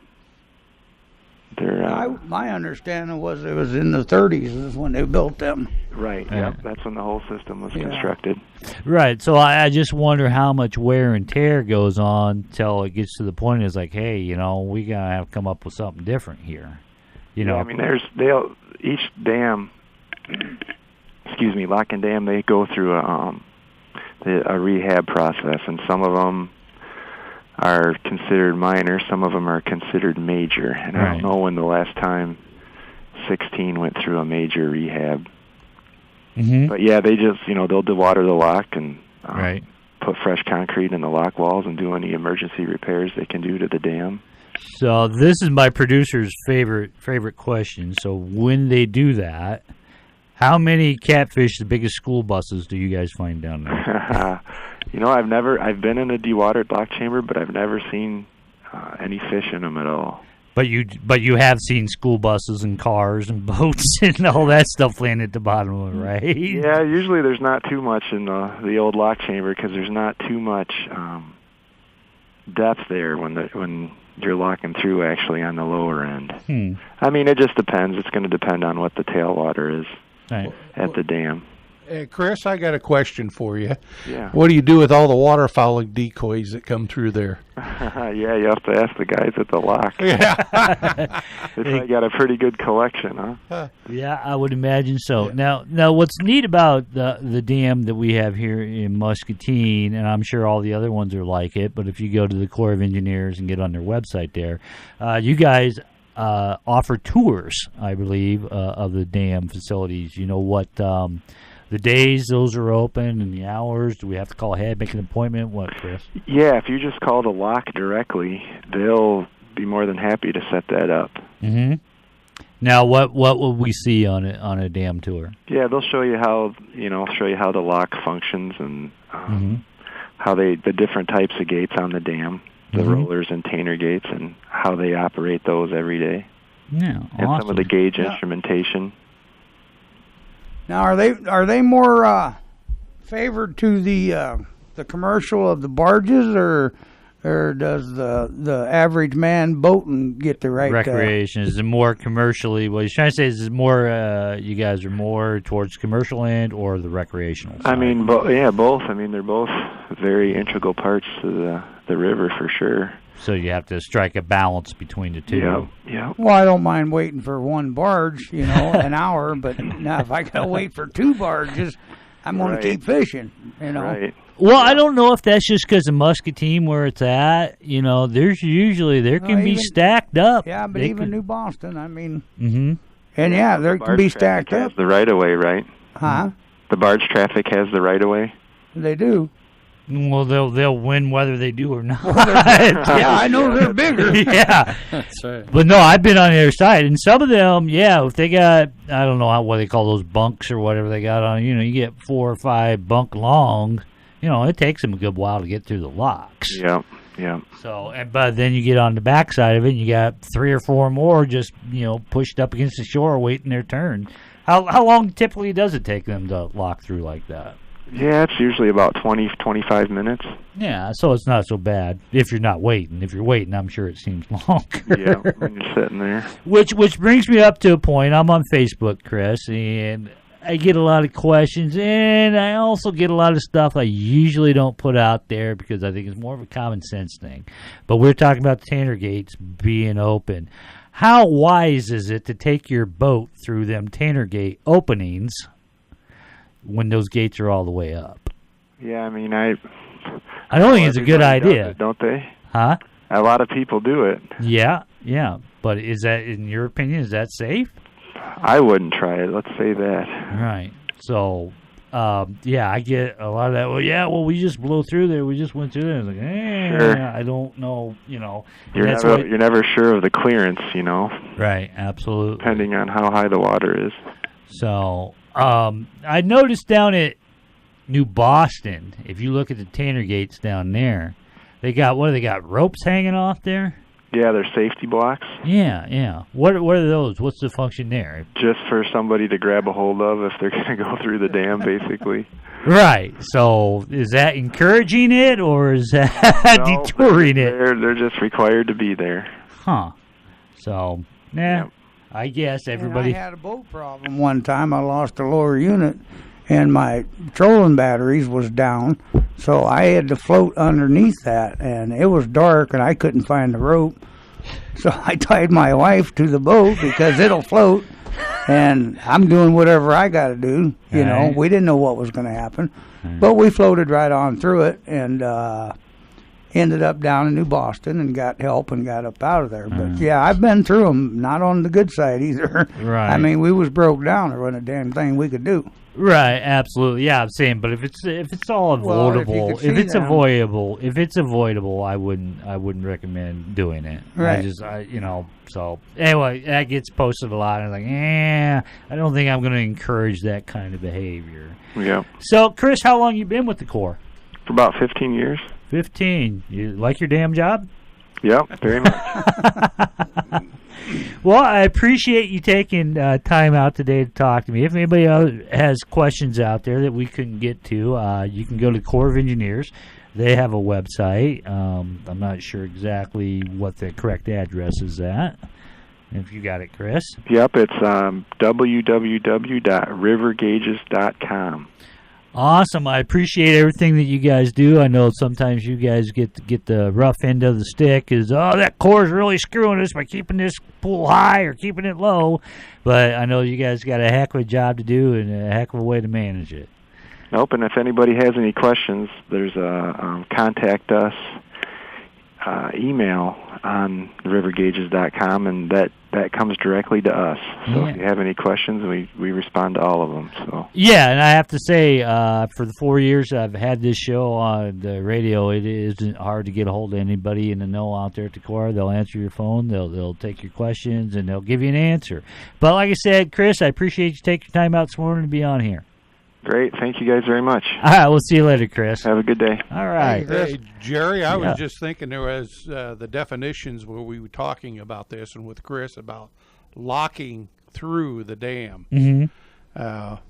Speaker 3: my understanding was it was in the 30s is when they built them.
Speaker 8: Right, yeah. That's when the whole system was constructed.
Speaker 2: Right, so I just wonder how much wear and tear goes on till it gets to the point it's like, hey, you know, we got to have to come up with something different here. You know,
Speaker 8: I mean, each dam, Lock and Dam, they go through a rehab process, and some of them are considered minor, some of them are considered major, and I don't know when the last time 16 went through a major rehab. But yeah, they just, they'll dewater the lock and put fresh concrete in the lock walls and do any emergency repairs they can do to the dam.
Speaker 2: So this is my producer's favorite question. So when they do that, how many catfish, the biggest school buses, do you guys find down there?
Speaker 8: I've been in a dewatered lock chamber, but I've never seen any fish in them at all.
Speaker 2: But you have seen school buses and cars and boats and all that stuff laying at the bottom of it, right?
Speaker 8: Yeah, usually there's not too much in the old lock chamber because there's not too much depth there when you're locking through actually on the lower end. I mean, it just depends. It's going to depend on what the tailwater is at the dam.
Speaker 4: Hey, Chris, I got a question for you.
Speaker 8: Yeah.
Speaker 4: What do you do with all the waterfowling decoys that come through there?
Speaker 8: Yeah, you have to ask the guys at the lock.
Speaker 4: Yeah.
Speaker 8: They got a pretty good collection, huh?
Speaker 2: Yeah, I would imagine so. Now, what's neat about the dam that we have here in Muscatine, and I'm sure all the other ones are like it, but if you go to the Corps of Engineers and get on their website there, you guys offer tours, I believe, of the dam facilities. You know what... the days those are open and the hours, do we have to call ahead, make an appointment? What, Chris?
Speaker 8: Yeah, if you just call the lock directly, they'll be more than happy to set that up.
Speaker 2: Now, what will we see on a dam tour?
Speaker 8: Yeah, they'll show you how the lock functions and how the different types of gates on the dam, the rollers and tainer gates, and how they operate those every day.
Speaker 2: Yeah,
Speaker 8: and some of the gauge instrumentation.
Speaker 3: Now, are they more favored to the commercial of the barges, or does the average man boating get the right
Speaker 2: recreation? Is it more commercially? What he's trying to say is it more you guys are more towards commercial end or the recreational side?
Speaker 8: I mean, both. I mean, they're both very integral parts to the river for sure.
Speaker 2: So you have to strike a balance between the two.
Speaker 8: Yeah.
Speaker 3: Well, I don't mind waiting for one barge, an hour, but now if I got to wait for two barges, I'm going to keep fishing,
Speaker 8: Right.
Speaker 2: Well, I don't know if that's just because of Muscatine where it's at. There's usually there can be stacked up.
Speaker 3: Yeah, but even New Boston, I mean.
Speaker 2: Mm-hmm.
Speaker 3: And there can be stacked up.
Speaker 8: Has the right of way, right?
Speaker 3: Huh?
Speaker 8: The barge traffic has the right of way.
Speaker 3: They do.
Speaker 2: Well, they'll win whether they do or not.
Speaker 3: Yeah, I know they're bigger.
Speaker 2: Yeah,
Speaker 5: that's right.
Speaker 2: But no, I've been on the other side, and some of them, if they got, I don't know what they call those bunks or whatever they got on. You get 4 or 5 bunk long. It takes them a good while to get through the locks.
Speaker 8: Yeah.
Speaker 2: So, but then you get on the backside of it, and you got 3 or 4 more just pushed up against the shore waiting their turn. How long typically does it take them to lock through like that?
Speaker 8: Yeah, it's usually about 20-25 minutes.
Speaker 2: Yeah, so it's not so bad if you're not waiting. If you're waiting, I'm sure it seems longer.
Speaker 8: Yeah, when you're sitting there.
Speaker 2: Which brings me up to a point. I'm on Facebook, Chris, and I get a lot of questions, and I also get a lot of stuff I usually don't put out there because I think it's more of a common sense thing. But we're talking about the Tanner gates being open. How wise is it to take your boat through them Tanner gate openings when those gates are all the way up?
Speaker 8: Yeah, I mean, I
Speaker 2: don't think it's a good idea.
Speaker 8: Don't they?
Speaker 2: Huh?
Speaker 8: A lot of people do it.
Speaker 2: Yeah. But is that, in your opinion, is that safe?
Speaker 8: I wouldn't try it. Let's say that.
Speaker 2: Right. So, I get a lot of that. Well, we just blow through there. We just went through there. I was like,
Speaker 8: Sure.
Speaker 2: I don't know,
Speaker 8: You're never sure of the clearance,
Speaker 2: Right, absolutely.
Speaker 8: Depending on how high the water is.
Speaker 2: So, I noticed down at New Boston, if you look at the Tanner gates down there, they got ropes hanging off there?
Speaker 8: Yeah, they're safety blocks.
Speaker 2: Yeah. What are those? What's the function there?
Speaker 8: Just for somebody to grab a hold of if they're going to go through the dam, basically.
Speaker 2: Right. So is that encouraging it, or is that detouring it?
Speaker 8: They're just required to be there.
Speaker 2: Huh. So,
Speaker 8: Yep.
Speaker 2: I guess everybody...
Speaker 3: And I had a boat problem one time. I lost a lower unit, and my trolling batteries was down, so I had to float underneath that, and it was dark, and I couldn't find the rope. So I tied my wife to the boat because it'll float, and I'm doing whatever I got to do.
Speaker 2: Right.
Speaker 3: We didn't know what was going to happen, but we floated right on through it, and ended up down in New Boston and got help and got up out of there. But yeah, I've been through them, not on the good side either.
Speaker 2: Right.
Speaker 3: I mean, we was broke down. There wasn't a damn thing we could do.
Speaker 2: Right, absolutely. Yeah, I'm saying, but if it's all avoidable, if it's avoidable, I wouldn't recommend doing it.
Speaker 3: Right.
Speaker 2: So anyway, that gets posted a lot, and I'm like, I don't think I'm going to encourage that kind of behavior.
Speaker 8: Yeah.
Speaker 2: So, Chris, how long you been with the Corps?
Speaker 8: For about 15 years.
Speaker 2: 15. You like your damn job?
Speaker 8: Yep, very much.
Speaker 2: Well, I appreciate you taking time out today to talk to me. If anybody else has questions out there that we couldn't get to, you can go to Corps of Engineers. They have a website. I'm not sure exactly what the correct address is at. If you got it, Chris.
Speaker 8: Yep, it's www.rivergauges.com.
Speaker 2: Awesome. I appreciate everything that you guys do. I know sometimes you guys get the rough end of the stick is, that Corps is really screwing us by keeping this pool high or keeping it low. But I know you guys got a heck of a job to do and a heck of a way to manage it.
Speaker 8: Nope, and if anybody has any questions, there's a contact us email on rivergauges.com, and that comes directly to us. So if you have any questions, we respond to all of them. So
Speaker 2: yeah, and I have to say, for the 4 years I've had this show on the radio, it isn't hard to get a hold of anybody in the know out there at the Corps. They'll answer your phone, they'll take your questions, and they'll give you an answer. But like I said, Chris, I appreciate you taking your time out this morning to be on here.
Speaker 8: Great. Thank you guys very much.
Speaker 2: All right, we'll see you later, Chris.
Speaker 8: Have a good day.
Speaker 2: All right.
Speaker 4: Hey, Jerry, I was just thinking there was the definitions where we were talking about this and with Chris about locking through the dam.
Speaker 2: Mm-hmm.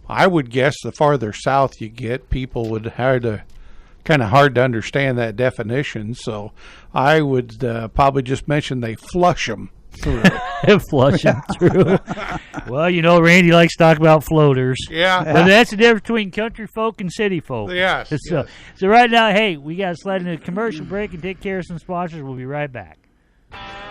Speaker 4: I would guess the farther south you get, people would have to kind of hard to understand that definition. So I would probably just mention they flush them through.
Speaker 2: Flush them through. Well, Randy likes to talk about floaters.
Speaker 4: Yeah.
Speaker 2: But that's the difference between country folk and city folk.
Speaker 4: Yes.
Speaker 2: So right now, hey, we got to slide into a commercial break and take care of some sponsors. We'll be right back.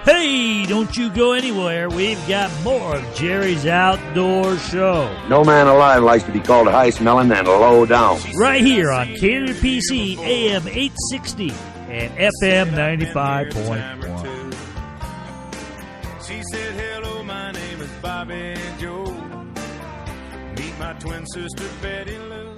Speaker 2: Hey, don't you go anywhere. We've got more of Jerry's Outdoor Show.
Speaker 9: No man alive likes to be called high-smelling and low down.
Speaker 2: Right here on KWPC AM 860 and FM 95.1.
Speaker 7: She said, hello, my name is Bobby Joe. Meet my twin sister, Betty Lou.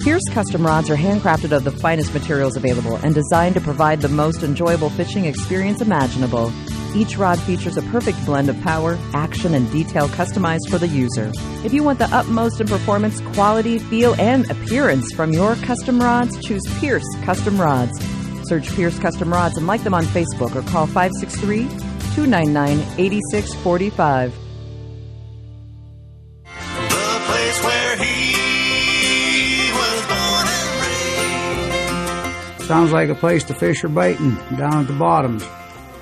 Speaker 10: Pierce Custom Rods are handcrafted of the finest materials available and designed to provide the most enjoyable fishing experience imaginable. Each rod features a perfect blend of power, action, and detail customized for the user. If you want the utmost in performance, quality, feel, and appearance from your custom rods, choose Pierce Custom Rods. Search Pierce Custom Rods and like them on Facebook or call 563-299-8645.
Speaker 7: The place where he was born and raised.
Speaker 3: Sounds like a place to fish or baiting down at the bottoms.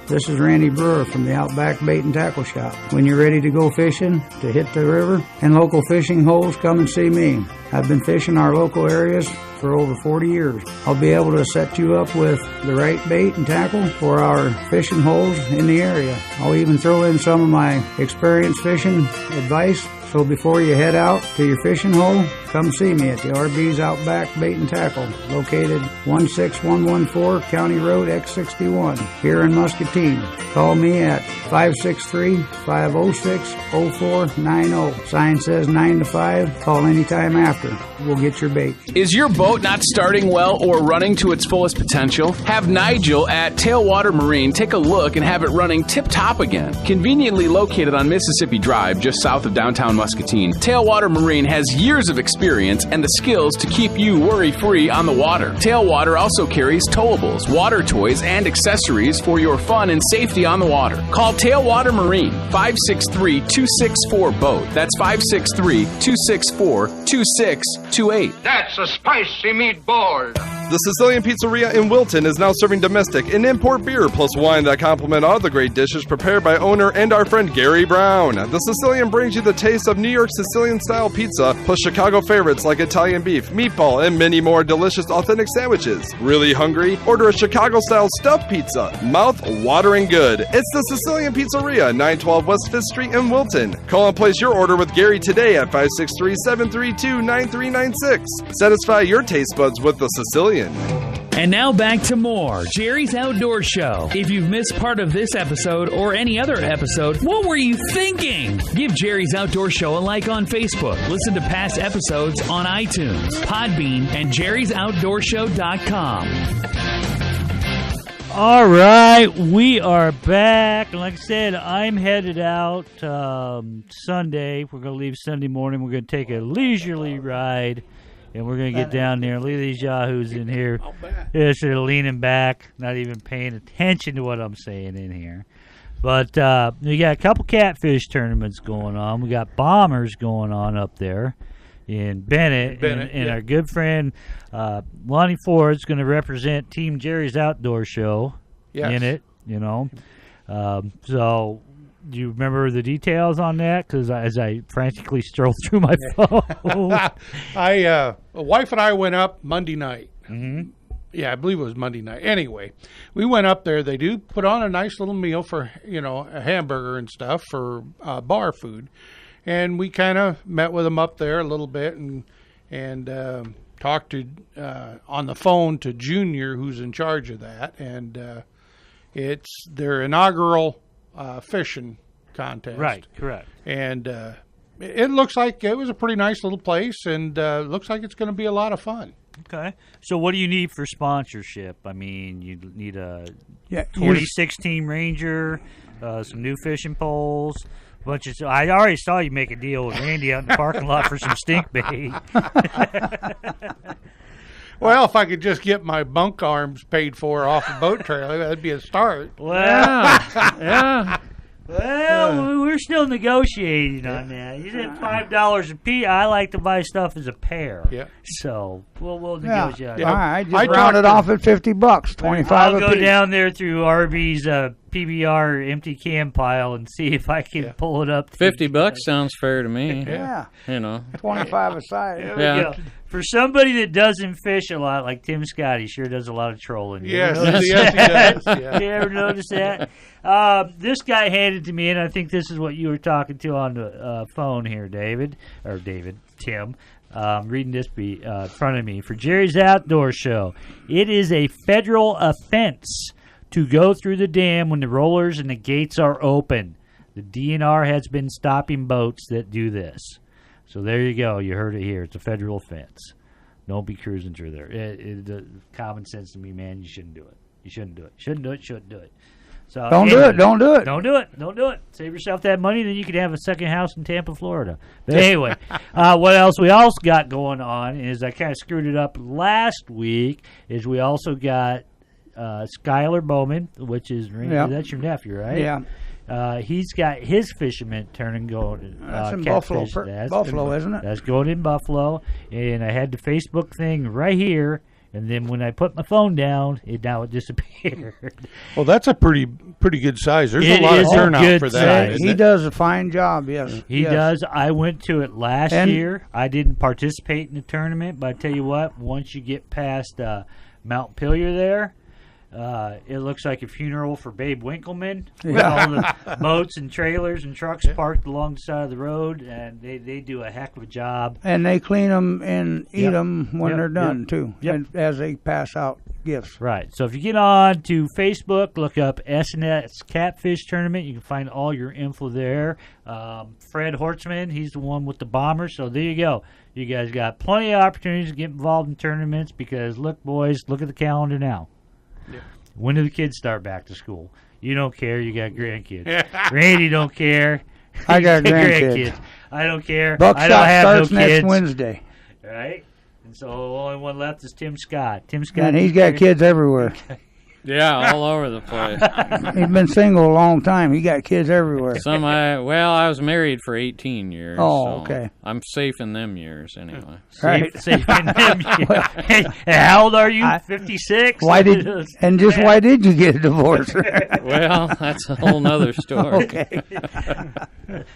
Speaker 3: This is Randy Brewer from the Outback Bait and Tackle Shop. When you're ready to go fishing, to hit the river and local fishing holes, come and see me. I've been fishing our local areas for over 40 years. I'll be able to set you up with the right bait and tackle for our fishing holes in the area. I'll even throw in some of my experienced fishing advice. So before you head out to your fishing hole, come see me at the RB's Outback Bait and Tackle, located 16114 County Road X61 here in Muscatine. Call me at 563-506-0490. Sign says 9 to 5. Call anytime after. We'll get your bait.
Speaker 11: Is your boat not starting well or running to its fullest potential? Have Nigel at Tailwater Marine take a look and have it running tip-top again. Conveniently located on Mississippi Drive, just south of downtown Muscatine, Tailwater Marine has years of experience and the skills to keep you worry-free on the water. Tailwater also carries towables, water toys, and accessories for your fun and safety on the water. Call Tailwater Marine, 563-264-BOAT. That's 563-264-2628.
Speaker 12: That's a spicy meatball.
Speaker 13: The Sicilian Pizzeria in Wilton is now serving domestic and import beer plus wine that complement all the great dishes prepared by owner and our friend Gary Brown. The Sicilian brings you the taste of New York Sicilian-style pizza plus Chicago favorites like Italian beef, meatball, and many more delicious authentic sandwiches. Really hungry? Order a Chicago-style stuffed pizza. Mouth-watering good. It's the Sicilian Pizzeria, 912 West 5th Street in Wilton. Call and place your order with Gary today at 563-732-9396. Satisfy your taste buds with the Sicilian.
Speaker 1: And now back to more Jerry's Outdoor Show. If you've missed part of this episode or any other episode, what were you thinking? Give Jerry's Outdoor Show a like on Facebook. Listen to past episodes on iTunes, Podbean, and jerry'souttdoorshow.com.
Speaker 2: All right, we are back. Like I said, I'm headed out Sunday. We're going to leave Sunday morning. We're going to take a leisurely ride. And we're going to get down there. Look at these yahoos in here. They're sort of leaning back, not even paying attention to what I'm saying in here. But we got a couple catfish tournaments going on. We got bombers going on up there in Bennett. And our good friend Lonnie Ford's going to represent Team Jerry's Outdoor Show in it, you know. So... Do you remember the details on that? Because as I frantically strolled through my phone.
Speaker 4: My wife and I went up Monday night.
Speaker 2: Mm-hmm.
Speaker 4: Yeah, I believe it was Monday night. Anyway, we went up there. They do put on a nice little meal for, a hamburger and stuff for bar food. And we kind of met with them up there a little bit and talked to on the phone to Junior, who's in charge of that. And it's their inaugural fishing contest.
Speaker 2: Right, correct.
Speaker 4: And it looks like it was a pretty nice little place, and looks like it's going to be a lot of fun.
Speaker 2: Okay. So what do you need for sponsorship? I mean, you need a 2016 Ranger, some new fishing poles, a bunch of. I already saw you make a deal with Randy out in the parking lot for some stink bait.
Speaker 4: Well, if I could just get my bunk arms paid for off a boat trailer, that'd be a start.
Speaker 2: Well, yeah. Well, we're still negotiating on that. You said $5 a piece. I like to buy stuff as a pair.
Speaker 4: Yeah.
Speaker 2: So we'll negotiate.
Speaker 3: Yeah. All right, just round it off at $50, 25
Speaker 2: I'll
Speaker 3: a
Speaker 2: go
Speaker 3: piece.
Speaker 2: down there through RV's PBR empty can pile and see if I can pull it up.
Speaker 5: $50 sounds fair to me.
Speaker 3: Yeah.
Speaker 5: 25
Speaker 3: a side.
Speaker 2: There we go. For somebody that doesn't fish a lot, like Tim Scott, he sure does a lot of trolling.
Speaker 4: Yes, he does. Yeah.
Speaker 2: You ever notice that? This guy handed to me, and I think this is what you were talking to on the phone here, Tim. Reading this in front of me. For Jerry's Outdoor Show, it is a federal offense to go through the dam when the rollers and the gates are open. The DNR has been stopping boats that do this. So there you go. You heard it here. It's a federal offense. Don't be cruising through there. Common sense to me, man. You shouldn't do it. You shouldn't do it. Shouldn't do it. So
Speaker 3: Don't do it.
Speaker 2: Save yourself that money, then you could have a second house in Tampa, Florida. But anyway, what else we also got going on is I kind of screwed it up last week. Is we also got Skylar Bowman, which is that's your nephew, right?
Speaker 3: Yeah.
Speaker 2: He's got his fisherman turning going.
Speaker 3: That's in Buffalo, isn't it?
Speaker 2: That's going in Buffalo, and I had the Facebook thing right here, and then when I put my phone down, it disappeared.
Speaker 4: Well, that's a pretty good size. There's a lot of turnout for that.
Speaker 3: He does a fine job. Yes,
Speaker 2: he does. I went to it last year. I didn't participate in the tournament, but I tell you what, once you get past Mount Pillier there. It looks like a funeral for Babe Winkleman with all the boats and trailers and trucks parked along the side of the road, and they do a heck of a job.
Speaker 3: And they clean them and eat them when they're done, too, as they pass out gifts.
Speaker 2: Right. So if you get on to Facebook, look up S&S Catfish Tournament. You can find all your info there. Fred Hortzman, he's the one with the bomber. So there you go. You guys got plenty of opportunities to get involved in tournaments because, look, boys, look at the calendar now. Yeah. When do the kids start back to school? You don't care. You got grandkids. Randy don't care.
Speaker 3: I got grandkids.
Speaker 2: I don't care.
Speaker 3: Buckshot
Speaker 2: I don't have
Speaker 3: starts
Speaker 2: no kids.
Speaker 3: next Wednesday.
Speaker 2: Right? And so the only one left is Tim Scott. Tim Scott.
Speaker 3: And he's got kids everywhere.
Speaker 5: Yeah, all over the place.
Speaker 3: He's been single a long time. He got kids everywhere.
Speaker 5: I was married for 18 years.
Speaker 3: Oh,
Speaker 5: so
Speaker 3: okay.
Speaker 5: I'm safe in them years anyway.
Speaker 3: Right.
Speaker 2: Safe in them years. And how old are you? 56?
Speaker 3: Why did you get a divorce?
Speaker 5: Well, that's a whole nother story.
Speaker 3: Okay.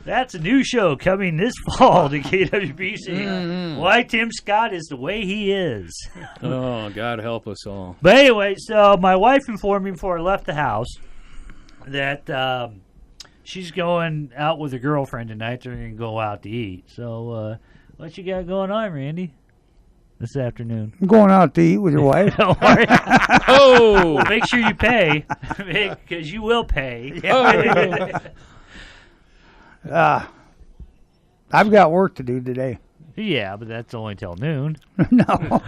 Speaker 2: That's a new show coming this fall to KWPC.
Speaker 5: Mm-hmm.
Speaker 2: Why Tim Scott is the way he is.
Speaker 5: Oh, God help us all.
Speaker 2: But anyway, so my wife informed me before I left the house that she's going out with her girlfriend tonight. They're going to go out to eat. So what you got going on, Randy, this afternoon?
Speaker 3: I'm going out to eat with your wife.
Speaker 2: Oh! Make sure you pay, because you will pay.
Speaker 3: I've got work to do today.
Speaker 2: Yeah, but that's only till noon.
Speaker 3: No.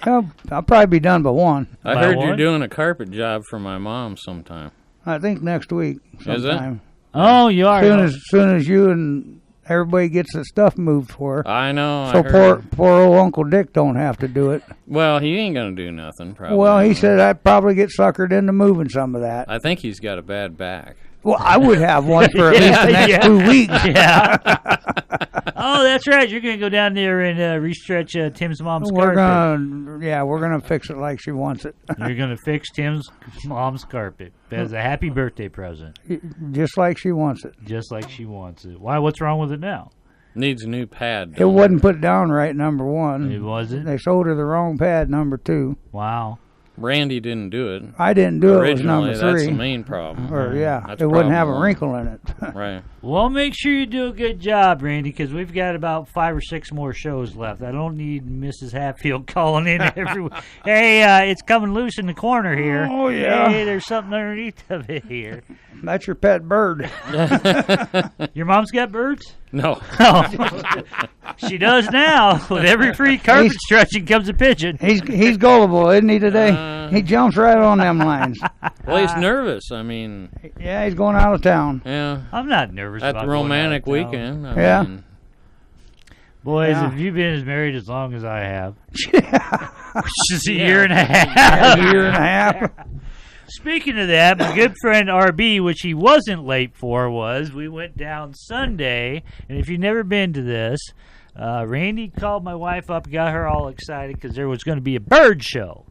Speaker 3: I'll probably be done by 1.
Speaker 5: I heard you're doing a carpet job for my mom sometime.
Speaker 3: I think next week sometime.
Speaker 5: Is it?
Speaker 2: Oh, you are.
Speaker 3: As soon as you and everybody gets the stuff moved for her.
Speaker 5: I know.
Speaker 3: So poor old Uncle Dick don't have to do it.
Speaker 5: Well, he ain't going to do nothing, probably.
Speaker 3: Well, he said I'd probably get suckered into moving some of that.
Speaker 5: I think he's got a bad back.
Speaker 3: Well, I would have one for at least the next 2 weeks.
Speaker 2: Yeah. Oh, that's right. You're going to go down there and restretch Tim's mom's carpet.
Speaker 3: We're gonna fix it like she wants it.
Speaker 2: You're going to fix Tim's mom's carpet as a happy birthday present.
Speaker 3: Just like she wants it.
Speaker 2: Just like she wants it. Why? What's wrong with it now?
Speaker 5: Needs a new pad.
Speaker 3: It wasn't put down right, number 1.
Speaker 2: It wasn't?
Speaker 3: They sold her the wrong pad, number 2.
Speaker 2: Wow.
Speaker 5: Randy didn't do it.
Speaker 3: I didn't do it. It was
Speaker 5: Originally,
Speaker 3: number 3.
Speaker 5: that's the main problem.
Speaker 3: It wouldn't have a wrinkle in it.
Speaker 5: Right.
Speaker 2: Well, make sure you do a good job, Randy, because we've got about 5 or 6 more shows left. I don't need Mrs. Hatfield calling in every week. Hey, it's coming loose in the corner here.
Speaker 3: Oh, yeah.
Speaker 2: Hey, there's something underneath of it here.
Speaker 3: That's your pet bird.
Speaker 2: Your mom's got birds?
Speaker 5: No.
Speaker 2: Oh. She does now. With every free carpet stretching comes a pigeon.
Speaker 3: He's gullible, isn't he, today? He jumps right on them lines.
Speaker 5: Well, he's nervous. I mean...
Speaker 3: Yeah, he's going out of town.
Speaker 5: Yeah.
Speaker 2: I'm not nervous
Speaker 5: At
Speaker 2: about
Speaker 5: the romantic weekend.
Speaker 3: I
Speaker 5: mean,
Speaker 2: boys, have you been as married as long as I have? Which is a year and a half.
Speaker 3: A year and a half.
Speaker 2: Speaking of that, my good friend RB, which he wasn't late for, we went down Sunday, and if you've never been to this, Randy called my wife up, got her all excited because there was going to be a bird show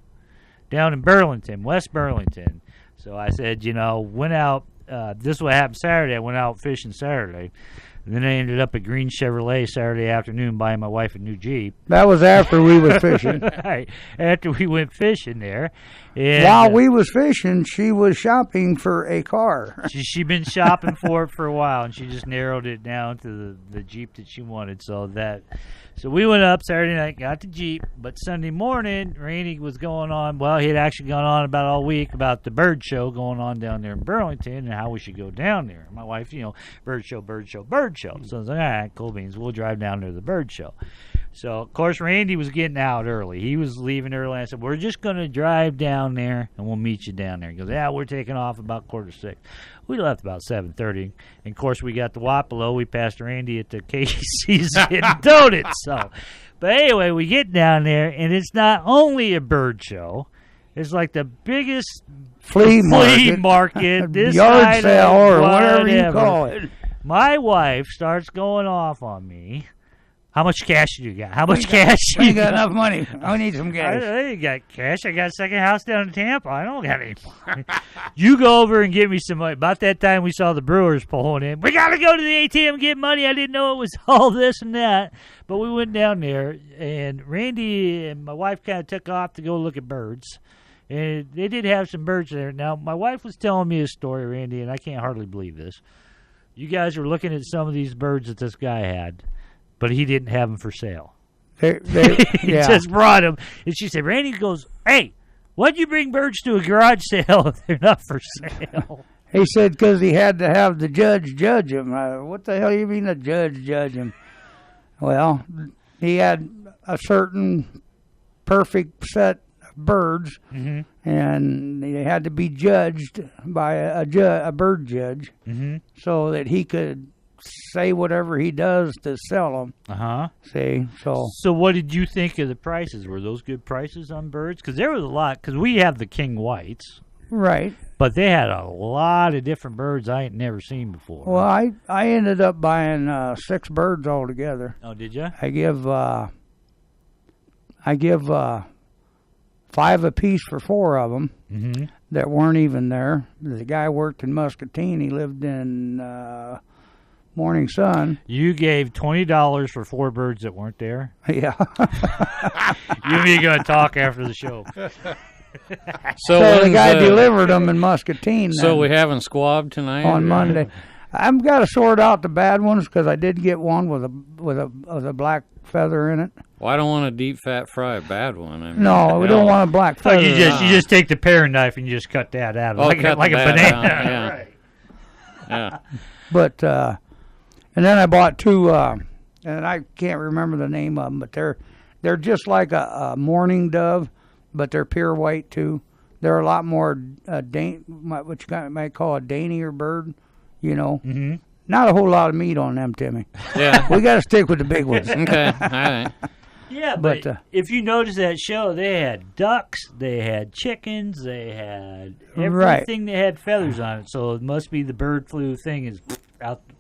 Speaker 2: down in Burlington, West Burlington. So I said, went out, this is what happened Saturday. I went out fishing Saturday. And then I ended up at Green Chevrolet Saturday afternoon buying my wife a new Jeep.
Speaker 3: That was after we was fishing.
Speaker 2: Right, after we went fishing there. And,
Speaker 3: while we was fishing, she was shopping for a car.
Speaker 2: She'd been shopping for it for a while, and she just narrowed it down to the Jeep that she wanted. So we went up Saturday night, got the Jeep, but Sunday morning, Randy was going on. Well, he had actually gone on about all week about the bird show going on down there in Burlington and how we should go down there. My wife, bird show. So I was like, all right, cool beans. We'll drive down to the bird show. So, of course, Randy was getting out early. He was leaving early. I said, we're just going to drive down there, and we'll meet you down there. He goes, yeah, we're taking off about 5:45. We left about 7:30. And, of course, we got to Wapello. We passed Randy at the KC's getting donuts. But anyway, we get down there, and it's not only a bird show. It's like the biggest
Speaker 3: flea market,
Speaker 2: this
Speaker 3: yard sale, or whatever you call it.
Speaker 2: My wife starts going off on me. How much cash do you got? How much cash?
Speaker 3: I ain't got enough money. I need some cash.
Speaker 2: I ain't got cash. I got a second house down in Tampa. I don't got any money. You go over and give me some money. About that time, we saw the Brewers pulling in. We got to go to the ATM and get money. I didn't know it was all this and that. But we went down there, and Randy and my wife kind of took off to go look at birds. And they did have some birds there. Now, my wife was telling me a story, Randy, and I can't hardly believe this. You guys were looking at some of these birds that this guy had, but he didn't have them for sale.
Speaker 3: He
Speaker 2: just brought them. And she said, Randy goes, hey, why'd you bring birds to a garage sale if they're not for sale?
Speaker 3: He said because he had to have the judge him. What the hell do you mean the judge him? Well, he had a certain perfect set of birds, and they had to be judged by a bird judge so that he could say whatever he does to sell them. See,
Speaker 2: so what did you think of the prices? Were those good prices on birds? Because there was a lot. Because we have the king whites,
Speaker 3: right?
Speaker 2: But they had a lot of different birds I ain't never seen before.
Speaker 3: Well, I ended up buying 6 birds altogether.
Speaker 2: Oh, did you?
Speaker 3: I give 5 apiece for 4 of them that weren't even there. The guy worked in Muscatine. He lived in Morning Sun.
Speaker 2: You gave $20 for 4 birds that weren't there?
Speaker 3: Yeah.
Speaker 2: You and me going to talk after the show.
Speaker 3: So the guy delivered them in Muscatine.
Speaker 5: So we haven't squabbed tonight?
Speaker 3: On Monday. I've got to sort out the bad ones because I did get one with a black feather in it.
Speaker 5: Well, I don't want to deep fat fry a bad one. I mean,
Speaker 3: no, we don't want a black feather.
Speaker 2: You just take the paring knife and you just cut that out like a banana.
Speaker 5: Yeah.
Speaker 2: Right.
Speaker 5: Yeah.
Speaker 3: But and then I bought 2, and I can't remember the name of them, but they're just like a mourning dove, but they're pure white too. They're a lot more what you might call a daintier bird, you know. Not a whole lot of meat on them, Timmy.
Speaker 5: Yeah,
Speaker 3: we got to stick with the big ones.
Speaker 5: Okay, all right.
Speaker 2: Yeah, but if you notice that show, they had ducks, they had chickens, they had everything that had feathers on it. So it must be the bird flu thing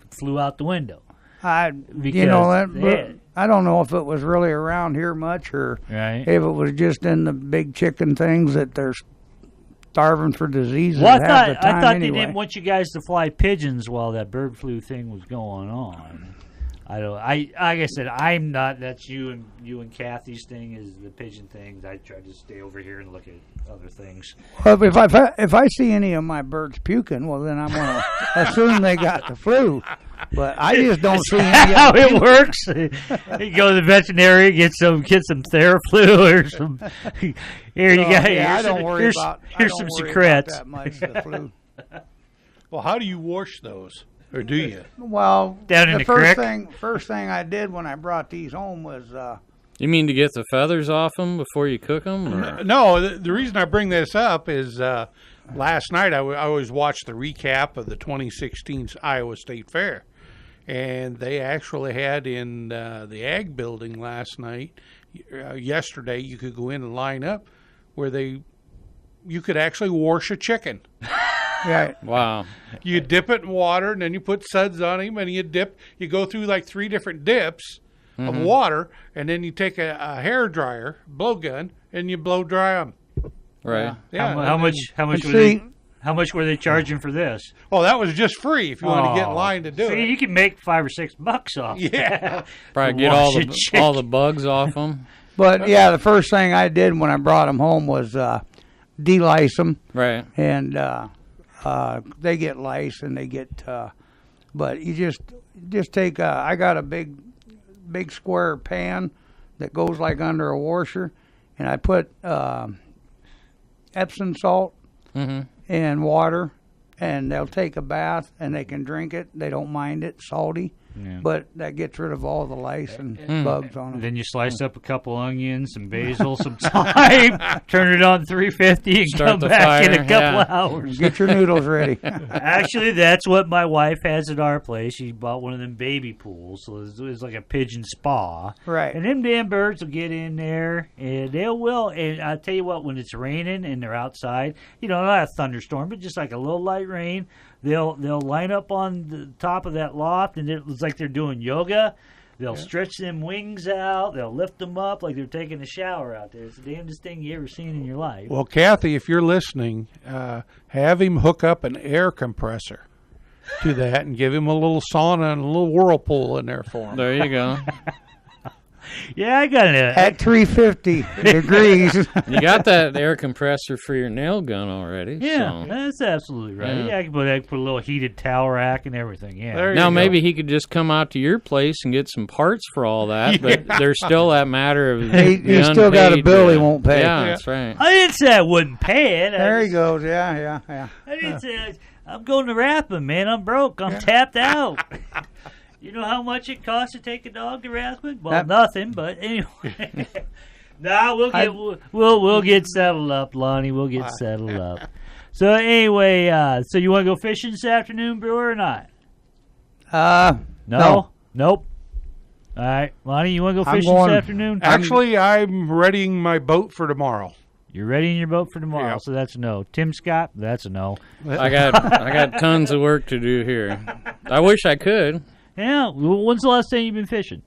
Speaker 2: flew out the window. I don't know if it was really around here much or if it was just in the big chicken things that they're starving for diseases. Well, I thought they didn't want you guys to fly pigeons while that bird flu thing was going on. Like I said, I'm not. That's you and Kathy's thing is the pigeon things. I try to stay over here and look at other things.
Speaker 3: Well, if I see any of my birds puking, well, then I'm gonna assume they got the flu. But I just don't see any.
Speaker 2: How it works? You go to the veterinary, get some Theraflu or some. Here you go.
Speaker 3: I don't worry about.
Speaker 2: Here's some secrets.
Speaker 3: That much the flu.
Speaker 4: Well, how do you wash those? Or do you?
Speaker 3: Well,
Speaker 2: down in the creek?
Speaker 3: First thing I did when I brought these home was.
Speaker 5: You mean to get the feathers off them before you cook them? Or?
Speaker 4: No, the reason I bring this up is last night I always watched the recap of the 2016 Iowa State Fair. And they actually had in the Ag Building last night, yesterday, you could go in and line up where you could actually wash a chicken.
Speaker 3: Right.
Speaker 5: Wow.
Speaker 4: You dip it in water, and then you put suds on him, and you go through like 3 different dips of water, and then you take a hair dryer, blowgun, and you blow dry them.
Speaker 5: Right.
Speaker 4: Yeah.
Speaker 2: How much were they charging for this?
Speaker 4: Oh, that was just free if you wanted to get in line to do it.
Speaker 2: You can make $5 or $6 off.
Speaker 4: Yeah.
Speaker 5: Probably get all the bugs off them.
Speaker 3: But yeah, the first thing I did when I brought them home was de-lice them.
Speaker 5: Right.
Speaker 3: And they get lice and they get, but you just take. I got a big square pan that goes like under a washer, and I put Epsom salt and water, and they'll take a bath and they can drink it. They don't mind it salty. Yeah. But that gets rid of all the lice and bugs on them.
Speaker 2: Then you slice up a couple onions, some basil, some thyme, turn it on 350, and
Speaker 5: start
Speaker 2: come back
Speaker 5: fire.
Speaker 2: in a couple of hours.
Speaker 3: Get your noodles ready.
Speaker 2: Actually, that's what my wife has at our place. She bought one of them baby pools, so it's like a pigeon spa.
Speaker 3: Right.
Speaker 2: And them damn birds will get in there, and they will. And I'll tell you what, when it's raining and they're outside, not a thunderstorm, but just like a little light rain, they'll line up on the top of that loft, and it's like they're doing yoga. They'll stretch them wings out. They'll lift them up like they're taking a shower out there. It's the damnedest thing you ever seen in your life.
Speaker 4: Well, Kathy, if you're listening, have him hook up an air compressor to that and give him a little sauna and a little whirlpool in there for him.
Speaker 5: There you go.
Speaker 2: Yeah, I got it.
Speaker 3: At 350 degrees.
Speaker 5: You got that air compressor for your nail gun already.
Speaker 2: Yeah,
Speaker 5: so.
Speaker 2: that's absolutely right. Yeah, I can put a little heated towel rack and everything. Yeah.
Speaker 5: Now maybe he could just come out to your place and get some parts for all that, but there's still that matter of
Speaker 3: he still got a bill he won't pay.
Speaker 5: Yeah, that's right.
Speaker 2: I didn't say I wouldn't pay it.
Speaker 3: There he goes. Yeah.
Speaker 2: I didn't say I'm going to Rathman, man. I'm broke. I'm tapped out. You know how much it costs to take a dog to Rathman? Well, nothing. But anyway, we'll get settled up, Lonnie. We'll get settled up. So anyway, so you want to go fishing this afternoon, Brewer, or not? No. Nope. All right, Lonnie, you want to go fishing this afternoon?
Speaker 4: Actually, I'm readying my boat for tomorrow.
Speaker 2: You're readying your boat for tomorrow, so that's a no. Tim Scott, that's a no.
Speaker 5: I got tons of work to do here. I wish I could.
Speaker 2: Yeah. When's the last time you've been fishing?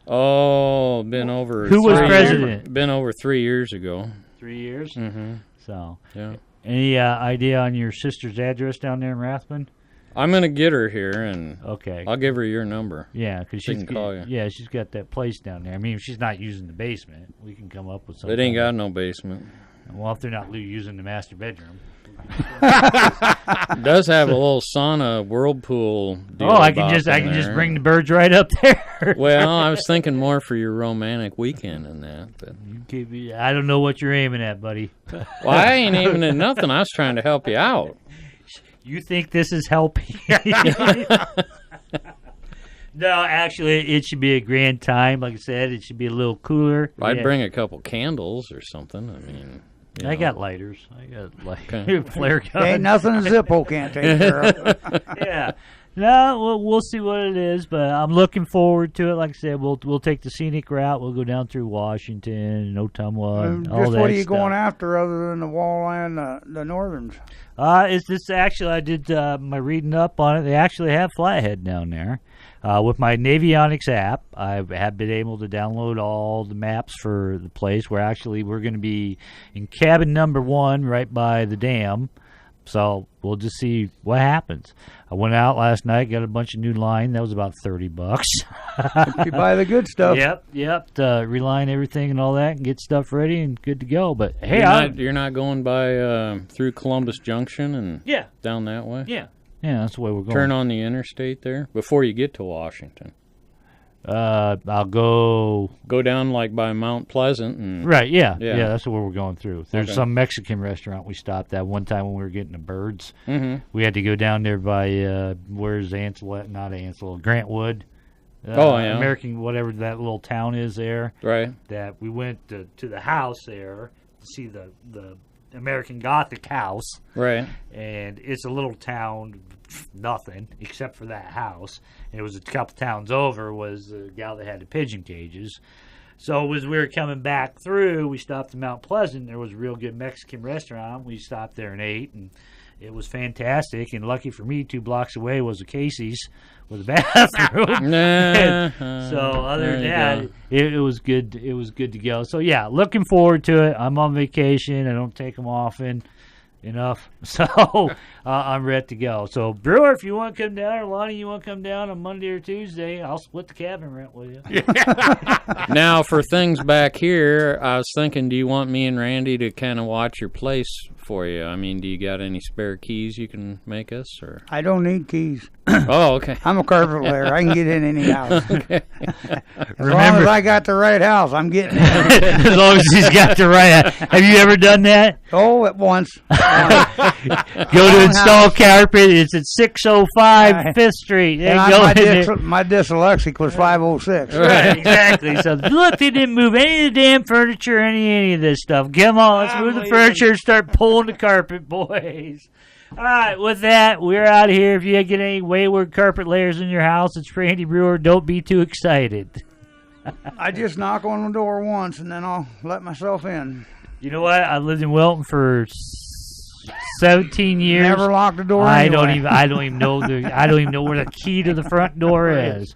Speaker 5: Oh, been over.
Speaker 2: Who was president?
Speaker 5: Been over 3 years ago.
Speaker 2: 3 years.
Speaker 5: Mm-hmm.
Speaker 2: So.
Speaker 5: Yeah.
Speaker 2: Any idea on your sister's address down there in Rathman?
Speaker 5: I'm gonna get her here, and
Speaker 2: okay,
Speaker 5: I'll give her your number.
Speaker 2: Yeah, because she
Speaker 5: can call you.
Speaker 2: Yeah, she's got that place down there. I mean, if she's not using the basement, we can come up with something.
Speaker 5: It ain't got no basement.
Speaker 2: Well, if they're not using the master bedroom.
Speaker 5: It does have a little sauna whirlpool deal.
Speaker 2: I can just bring the birds right up there.
Speaker 5: Well, I was thinking more for your romantic weekend and that. But
Speaker 2: I don't know what you're aiming at, buddy.
Speaker 5: Well, I ain't aiming at nothing. I was trying to help you out.
Speaker 2: You think this is helping? No, actually, it should be a grand time. Like I said, it should be a little cooler.
Speaker 5: I'd bring a couple candles or something. I mean,
Speaker 2: I got lighters. I got flare guns.
Speaker 3: Ain't nothing Zippo can't take care of.
Speaker 2: Yeah. No, we'll see what it is, but I'm looking forward to it. Like I said, we'll take the scenic route. We'll go down through Washington, Ottumwa, all that
Speaker 3: Just what are you
Speaker 2: stuff.
Speaker 3: going after other than the walleye and the northerns?
Speaker 2: It's this actually, I did my reading up on it. They actually have flathead down there. With my Navionics app, I have been able to download all the maps for the place. We're going to be in cabin number 1 right by the dam. So we'll just see what happens. I went out last night, got a bunch of new line. That was about $30.
Speaker 3: You buy the good stuff.
Speaker 2: Yep. Reline everything and all that, and get stuff ready and good to go. But hey,
Speaker 5: you're not going by through Columbus Junction and down that way.
Speaker 2: Yeah, that's the way we're going.
Speaker 5: Turn on the interstate there before you get to Washington.
Speaker 2: I'll go
Speaker 5: down like by Mount Pleasant and
Speaker 2: right. Yeah, that's where we're going through. There's some Mexican restaurant we stopped at one time when we were getting the birds.
Speaker 5: Mm-hmm.
Speaker 2: We had to go down there by where's Ansel? Not Ansel, Grantwood. American, whatever that little town is there.
Speaker 5: Right.
Speaker 2: That we went to the house there to see the American Gothic house.
Speaker 5: Right.
Speaker 2: And it's a little town. Nothing except for that house. And it was a couple towns over was the gal that had the pigeon cages. So as we were coming back through, we stopped in Mount Pleasant. There was a real good Mexican restaurant. We stopped there and ate, and it was fantastic. And lucky for me, 2 blocks away was a Casey's with a bathroom. So other than that, it was good. It was good to go. So yeah, looking forward to it. I'm on vacation. I don't take them often enough, so I'm ready to go. So Brewer, if you want to come down, or Lonnie, you want to come down on Monday or Tuesday, I'll split the cabin rent with you.
Speaker 5: Now for things back here, I was thinking, do you want me and Randy to kind of watch your place for you? I mean, do you got any spare keys you can make us? Or
Speaker 3: I don't need keys.
Speaker 5: Oh, okay.
Speaker 3: I'm a carpet layer. I can get in any house.
Speaker 5: Okay.
Speaker 3: As long as I got the right house, I'm getting in.
Speaker 2: As long as he's got the right house. Have you ever done that?
Speaker 3: Oh, at once.
Speaker 2: Go to install carpet. It's at 605 5th Street.
Speaker 3: My dyslexic was 506.
Speaker 2: Right, exactly. So look, they didn't move any of the damn furniture, any of this stuff. Come on, let's move the furniture and start pulling the carpet, boys. All right, with that, we're out of here. If you get any wayward carpet layers in your house, it's Randy Brewer. Don't be too excited.
Speaker 3: I just knock on the door once, and then I'll let myself in.
Speaker 2: You know what? I lived in Wilton for 17 years.
Speaker 3: Never locked the door.
Speaker 2: I don't even know where the key to the front door is.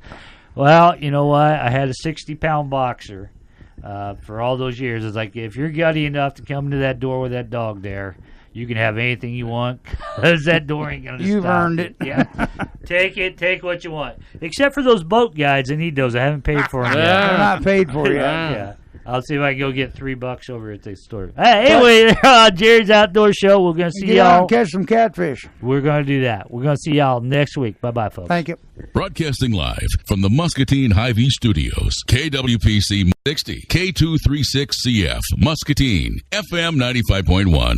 Speaker 2: Well, you know what? I had a 60-pound boxer for all those years. It's like, if you're gutty enough to come to that door with that dog there, You can have anything you want, because that door ain't going to stop.
Speaker 3: You've earned it.
Speaker 2: Yeah. Take what you want. Except for those boat guides, I need those. I haven't paid for them yet.
Speaker 3: They're not paid for yet.
Speaker 2: Yeah. I'll see if I can go get $3 over at the store. Anyway, Jerry's Outdoor Show. We're going to see
Speaker 3: Get out
Speaker 2: y'all.
Speaker 3: and catch some catfish.
Speaker 2: We're going to do that. We're going to see y'all next week. Bye-bye, folks.
Speaker 3: Thank you.
Speaker 14: Broadcasting live from the Muscatine Hy-Vee Studios, KWPC 60, K236CF, Muscatine, FM 95.1.